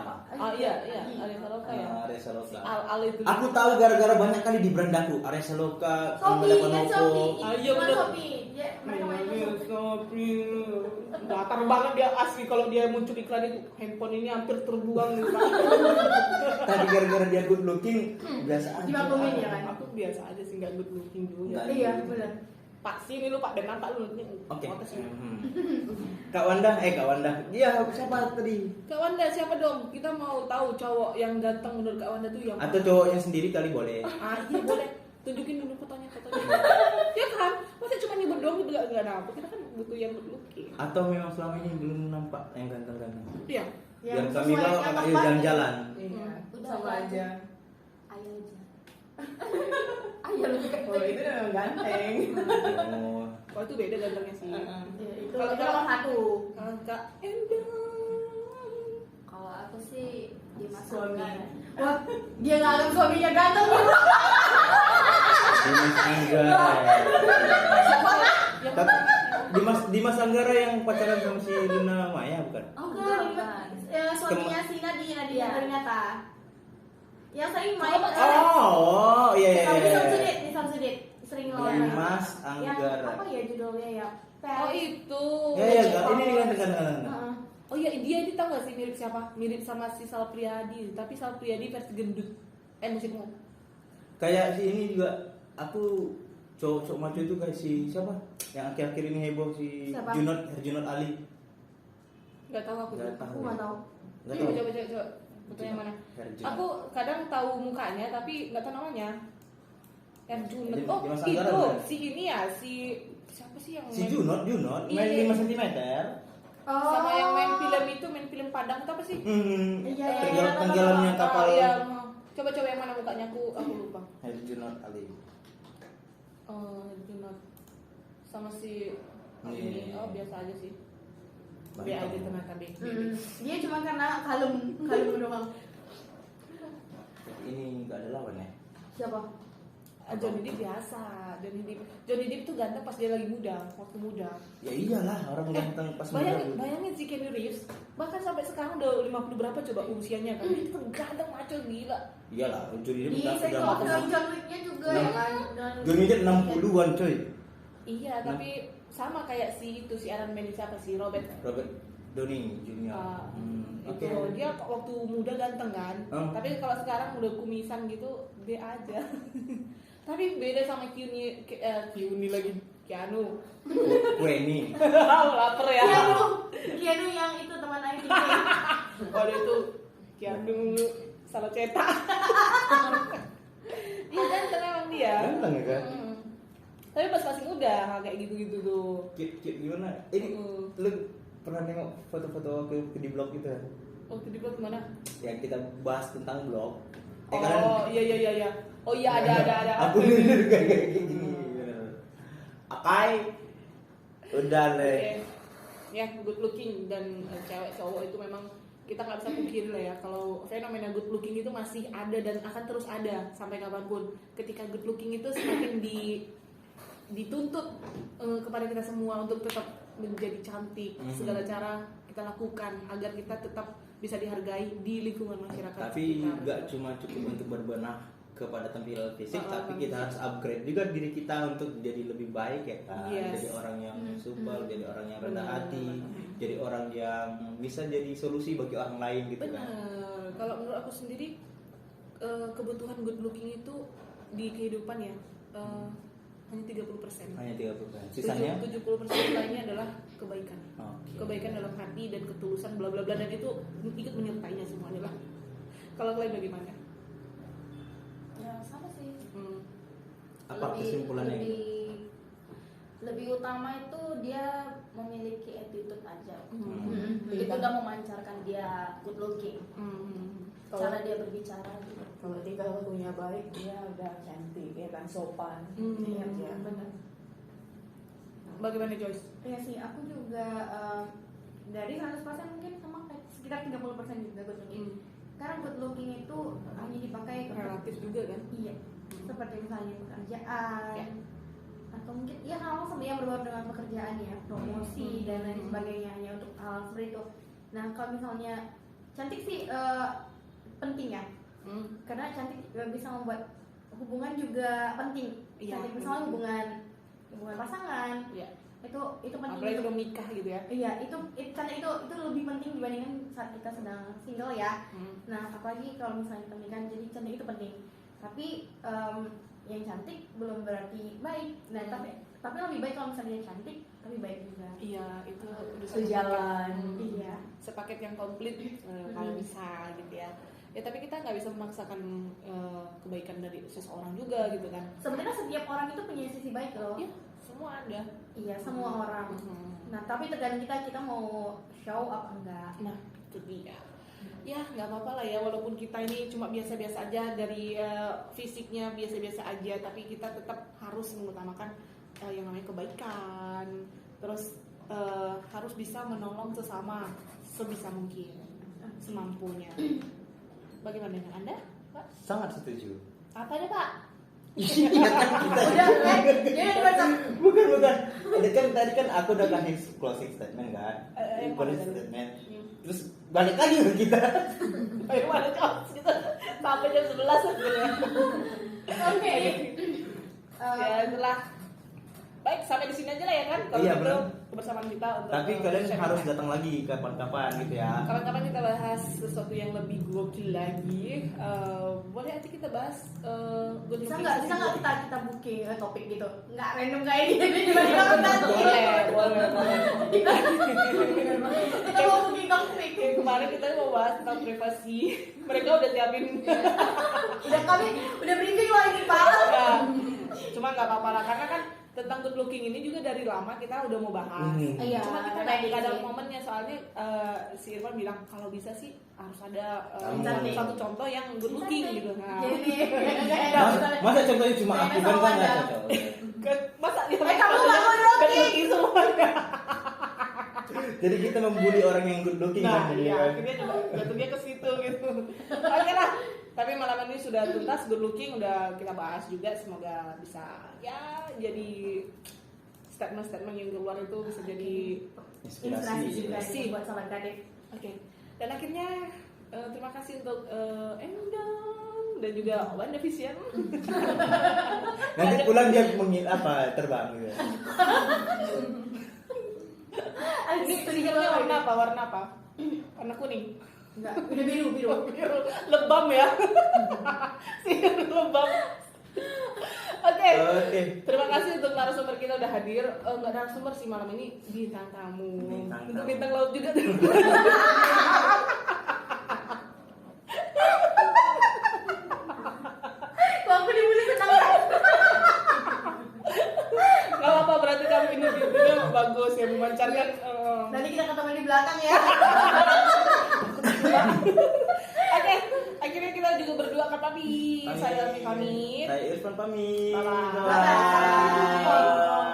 [SPEAKER 3] Iya, Arya Saloka ya.
[SPEAKER 1] Arya Saloka.
[SPEAKER 3] Al itu.
[SPEAKER 1] Aku tahu gara-gara banyak kali di berandaku. Arya Saloka,
[SPEAKER 4] Shopee, kan Shopee.
[SPEAKER 3] Iya,
[SPEAKER 4] Bukan
[SPEAKER 3] bener.
[SPEAKER 4] Shopee. Ya, mereka main di Shopee.
[SPEAKER 3] Datar banget dia asli kalau dia muncul iklan itu handphone ini hampir terbuang nih Pak.
[SPEAKER 1] Tadi gara-gara dia good looking, biasa aja.
[SPEAKER 4] Dimaklumin ya kan?
[SPEAKER 3] Aku biasa aja sih nggak good looking juga.
[SPEAKER 1] Nggak.
[SPEAKER 4] Iya, benar.
[SPEAKER 3] Pak sini lu Pak dan nampak lu nih.
[SPEAKER 1] Oke.
[SPEAKER 3] Protes lu.
[SPEAKER 1] Kak Wanda. Iya, siapa tadi?
[SPEAKER 3] Kak Wanda siapa dong? Kita mau tahu cowok yang ganteng menurut Kak Wanda tuh yang
[SPEAKER 1] Atau cowoknya sendiri kali boleh.
[SPEAKER 3] iya boleh. Tunjukin dulu fotonya. Ya kan? Masa cuma nyebut doang juga nggak nampak. Kita kan butuh yang good looking.
[SPEAKER 1] Atau memang selama ini belum nampak yang ganteng-ganteng.
[SPEAKER 3] Iya.
[SPEAKER 1] Yang kami bawa kakak jalan-jalan.
[SPEAKER 5] Iya,
[SPEAKER 2] Udah
[SPEAKER 5] sama
[SPEAKER 2] ada.
[SPEAKER 5] aja.
[SPEAKER 2] Ayo aja. Ayo lebih
[SPEAKER 5] Oh itu memang ganteng.
[SPEAKER 1] Oh,
[SPEAKER 3] Oh itu beda gantengnya sih.
[SPEAKER 2] Ya, itu
[SPEAKER 3] Kalau
[SPEAKER 2] itu nomor satu.
[SPEAKER 3] Kalau Kak Endang.
[SPEAKER 2] Kalau aku sih Dimas
[SPEAKER 5] Suami.
[SPEAKER 2] Anggara.
[SPEAKER 4] Wah, dia nggak anggap suaminya ganteng.
[SPEAKER 1] Dimas Anggara.
[SPEAKER 3] Yang
[SPEAKER 1] Tapi Dimas Anggara yang pacaran sama si Luna Maya bukan?
[SPEAKER 4] Oh enggak, suaminya si Nadia ternyata. Yang sering main.
[SPEAKER 1] Oh, iya iya.
[SPEAKER 4] Di
[SPEAKER 1] iya.
[SPEAKER 4] Samsudit, di Samsudit sering ngelawan.
[SPEAKER 1] Dimas
[SPEAKER 4] Yang
[SPEAKER 1] Anggara.
[SPEAKER 4] apa ya judulnya ya?
[SPEAKER 3] Oh itu.
[SPEAKER 1] Ya ya, ini kan.
[SPEAKER 4] Heeh.
[SPEAKER 3] Oh iya dia ini tau gak sih mirip siapa? Mirip sama si Sal Priadi, tapi Sal Priadi versi gendut. Musikmu.
[SPEAKER 1] Kayak si ini juga aku cowok maco itu kayak si siapa? Yang akhir-akhir ini heboh si
[SPEAKER 4] Siapa?
[SPEAKER 1] Herjunot Ali.
[SPEAKER 3] Gak tahu aku.
[SPEAKER 1] Nggak tahu.
[SPEAKER 4] Aku nggak tahu.
[SPEAKER 1] Nggak
[SPEAKER 3] Coba
[SPEAKER 1] tahu.
[SPEAKER 3] coba. Foto yang mana?
[SPEAKER 1] Herjunot.
[SPEAKER 3] Aku kadang tahu mukanya tapi nggak tahu namanya. Junot.
[SPEAKER 1] Jadi,
[SPEAKER 3] Oh
[SPEAKER 1] Dimas
[SPEAKER 3] itu
[SPEAKER 1] Anggara bukan?
[SPEAKER 3] si ini ya si siapa sih yang
[SPEAKER 1] Si
[SPEAKER 3] main-
[SPEAKER 1] Junot
[SPEAKER 3] Iya,
[SPEAKER 1] main
[SPEAKER 3] iya.
[SPEAKER 1] 5 cm.
[SPEAKER 3] sama yang main film itu main film Padang itu apa sih?
[SPEAKER 4] Iya,
[SPEAKER 1] Tenggelamnya kapal.
[SPEAKER 3] Iya. Coba coba yang mana mukanya aku lupa.
[SPEAKER 1] Herjunot Ali.
[SPEAKER 3] Junot sama si
[SPEAKER 1] Iya.
[SPEAKER 3] ini biasa aja sih. B
[SPEAKER 1] Mantap.
[SPEAKER 3] aja ternyata B.
[SPEAKER 4] Dia cuma karena kalem doang.
[SPEAKER 1] Ini nggak ada lawan ya?
[SPEAKER 4] Siapa?
[SPEAKER 3] Johnny Depp biasa. Johnny Depp tuh ganteng pas dia lagi muda, waktu muda.
[SPEAKER 1] Ya iyalah orang ganteng pas muda.
[SPEAKER 3] Bayangin si Keanu Reeves, bahkan sampai sekarang udah 50 berapa coba usianya kan. Itu ganteng maco gila.
[SPEAKER 1] Iyalah, Johnny Depp
[SPEAKER 4] Iya, saya
[SPEAKER 1] udah
[SPEAKER 4] kalau
[SPEAKER 1] matang.
[SPEAKER 4] John Wick-nya juga
[SPEAKER 1] Nah.
[SPEAKER 4] ya kan.
[SPEAKER 1] Johnny Depp 60-an coy.
[SPEAKER 3] Iya, tapi sama kayak si Iron Man siapa sih Robert
[SPEAKER 1] Downey Junior.
[SPEAKER 3] itu dia waktu muda ganteng kan, tapi kalau sekarang udah kumisan gitu dia aja. Tapi beda sama Keanu lagi Keanu.
[SPEAKER 1] Kue ini.
[SPEAKER 3] Lapar ya.
[SPEAKER 4] Keanu yang itu teman IT.
[SPEAKER 3] Waduh itu Keanu salah cetak. Iya ganteng emang dia.
[SPEAKER 1] Ganteng ya kan?
[SPEAKER 3] Tapi pas masih muda kayak gitu-gitu tuh.
[SPEAKER 1] Gimana? Ini lu pernah nengok foto-foto ke di blog itu kan?
[SPEAKER 3] Oh, di blog mana?
[SPEAKER 1] Yang kita bahas tentang blog.
[SPEAKER 3] Oh, iya. Oh iya ada.
[SPEAKER 1] Aku bener kayak gini. Akai udah
[SPEAKER 3] Oke.
[SPEAKER 1] leh.
[SPEAKER 3] Ya, good looking dan cewek cowok itu memang kita nggak bisa pungkiri lah ya kalau fenomena good looking itu masih ada dan akan terus ada sampai kapanpun. Ketika good looking itu semakin dituntut kepada kita semua untuk tetap menjadi cantik, segala cara kita lakukan agar kita tetap bisa dihargai di lingkungan masyarakat.
[SPEAKER 1] Tapi
[SPEAKER 3] sekitar.
[SPEAKER 1] nggak cuma cukup untuk berbenah kepada tampilan fisik, tapi kita harus upgrade juga diri kita untuk jadi lebih baik ya kan.
[SPEAKER 3] Yes.
[SPEAKER 1] Jadi orang yang supel, jadi orang yang rendah
[SPEAKER 3] Benar.
[SPEAKER 1] hati, jadi orang yang bisa jadi solusi bagi orang lain gitu kan.
[SPEAKER 3] Benar. Kalau menurut aku sendiri kebutuhan good looking itu di kehidupan ya hanya 30%.
[SPEAKER 1] Hanya 30%. Sisanya
[SPEAKER 3] 70% lainnya adalah kebaikan.
[SPEAKER 1] Oke.
[SPEAKER 3] Kebaikan dalam hati dan ketulusan bla bla bla dan itu ikut menyertainya semuanya lah. Kalau kalian bagaimana?
[SPEAKER 2] Ya sama sih.
[SPEAKER 1] Apa kesimpulannya?
[SPEAKER 2] Lebih utama itu dia memiliki attitude aja.
[SPEAKER 1] Hmm.
[SPEAKER 2] Itu udah memancarkan dia good looking. Cara dia berbicara gitu.
[SPEAKER 5] Kalau tingkah lakunya baik, dia udah cantik, ya kan sopan.
[SPEAKER 3] Iya,
[SPEAKER 5] Iya.
[SPEAKER 3] benar. Bagaimana Joyce?
[SPEAKER 4] Iya sih, aku juga dari 100% mungkin sama kayak sekitar 30% juga good looking. Karena good looking itu hanya dipakai
[SPEAKER 3] Relatif juga kan?
[SPEAKER 4] Iya, seperti misalnya pekerjaan
[SPEAKER 3] Ya.
[SPEAKER 4] atau mungkin ya hal yang berhubungan dengan pekerjaan ya, promosi dan lain sebagainya hanya untuk hal seperti itu. Nah kalau misalnya cantik sih penting ya, karena cantik bisa membuat hubungan juga penting.
[SPEAKER 3] Iya.
[SPEAKER 4] Cantik misalnya hubungan pasangan
[SPEAKER 3] Iya.
[SPEAKER 4] itu penting.
[SPEAKER 3] Apalagi belum nikah gitu ya.
[SPEAKER 4] Iya, karena itu lebih penting dibandingkan saat kita sedang single ya. Nah, apalagi kalau misalnya pernikahan, jadi cantik itu penting. Tapi yang cantik belum berarti baik. Nah, tapi lebih baik kalau misalnya dia cantik, tapi baik juga.
[SPEAKER 3] Iya, itu udah
[SPEAKER 5] Sejalan.
[SPEAKER 4] Iya.
[SPEAKER 3] sepaket yang komplit kalau bisa gitu ya. Ya tapi kita nggak bisa memaksakan kebaikan dari seseorang juga gitu kan.
[SPEAKER 4] Sebenarnya setiap orang itu punya sisi baik loh.
[SPEAKER 3] Iya, semua ada.
[SPEAKER 4] Iya, semua orang. Nah, tapi tergantung kita mau show apa enggak.
[SPEAKER 3] Nah, itu dia. ya nggak apa-apa lah ya, walaupun kita ini cuma biasa-biasa aja dari fisiknya biasa-biasa aja, tapi kita tetap harus mengutamakan yang namanya kebaikan, terus harus bisa menolong sesama sebisa mungkin, semampunya. Bagaimana dengan Anda, Pak?
[SPEAKER 1] Sangat setuju.
[SPEAKER 3] Apa ada, Pak?
[SPEAKER 1] Iya kan kita bukan tadi kan aku udah kasih closing statement kan, closing statement, terus balik lagi ke kita.
[SPEAKER 3] Bagaimana closing kita sampai jam 11 sebenarnya.
[SPEAKER 4] Oke.
[SPEAKER 3] Ya itulah. Baik, sampai di sini aja lah ya kan. Kalau
[SPEAKER 1] Iya,
[SPEAKER 3] gitu
[SPEAKER 1] benar.
[SPEAKER 3] kebersamaan kita untuk
[SPEAKER 1] Tapi kalian
[SPEAKER 3] sharing.
[SPEAKER 1] harus datang lagi kapan-kapan gitu ya.
[SPEAKER 3] Kapan-kapan kita bahas sesuatu yang lebih gokil lagi. Boleh nanti kita bahas good
[SPEAKER 4] Bisa
[SPEAKER 3] looking
[SPEAKER 4] nggak
[SPEAKER 3] season.
[SPEAKER 4] kita booking topik gitu, nggak random kayak gini tiba-tiba kita
[SPEAKER 3] Boleh.
[SPEAKER 4] kita mau booking topik.
[SPEAKER 3] Kayak kemarin kita mau bahas tentang privasi. Mereka udah siapin.
[SPEAKER 4] udah briefing lagi Pak.
[SPEAKER 3] Ya, cuma nggak apa-apa lah karena kan tentang good looking ini juga dari lama kita udah mau bahas.
[SPEAKER 4] Iya,
[SPEAKER 3] Cuma kita
[SPEAKER 4] ready
[SPEAKER 3] nggak ada
[SPEAKER 4] sih.
[SPEAKER 3] momennya, soalnya si Irfan bilang kalau bisa sih harus ada
[SPEAKER 4] Cantik.
[SPEAKER 3] satu contoh yang good looking gitu. Nah,
[SPEAKER 1] Masa contohnya cuma aku kan nggak cocok.
[SPEAKER 3] masa dia
[SPEAKER 4] kamu nggak good looking?
[SPEAKER 3] good looking semuanya.
[SPEAKER 1] Jadi kita membuli orang yang good looking
[SPEAKER 3] Nah,
[SPEAKER 1] kan.
[SPEAKER 3] iya, akhirnya juga jatuhnya ke situ gitu. Oke lah. Tapi malam ini sudah tuntas good looking, udah kita bahas juga, semoga bisa ya jadi statement-statement yang keluar itu bisa jadi
[SPEAKER 4] Inspirasi buat sobat kreatif.
[SPEAKER 3] oke. Dan akhirnya terima kasih untuk Endang dan juga Wanda Vision.
[SPEAKER 1] Nanti pulang dia terbang gitu.
[SPEAKER 3] Ini sihirnya warna apa? Warna kuning.
[SPEAKER 4] Enggak, udah biru.
[SPEAKER 3] Biru. Lebam ya. Sihir lebam. Oke. Terima kasih untuk narasumber kita udah hadir. Enggak narasumber sih malam ini, bintang tamu. Untuk bintang laut juga.
[SPEAKER 4] Kok aku dibully senang.
[SPEAKER 3] Gak apa-apa, berarti kamu ini videonya bagus ya, memancarkan.
[SPEAKER 4] Nanti kita ketemu di belakang ya.
[SPEAKER 3] Oke, akhirnya kita juga berdua kata pamit. Saya Ami pamit.
[SPEAKER 1] Saya Irfan pamit.
[SPEAKER 3] Bye-bye.
[SPEAKER 1] Bye.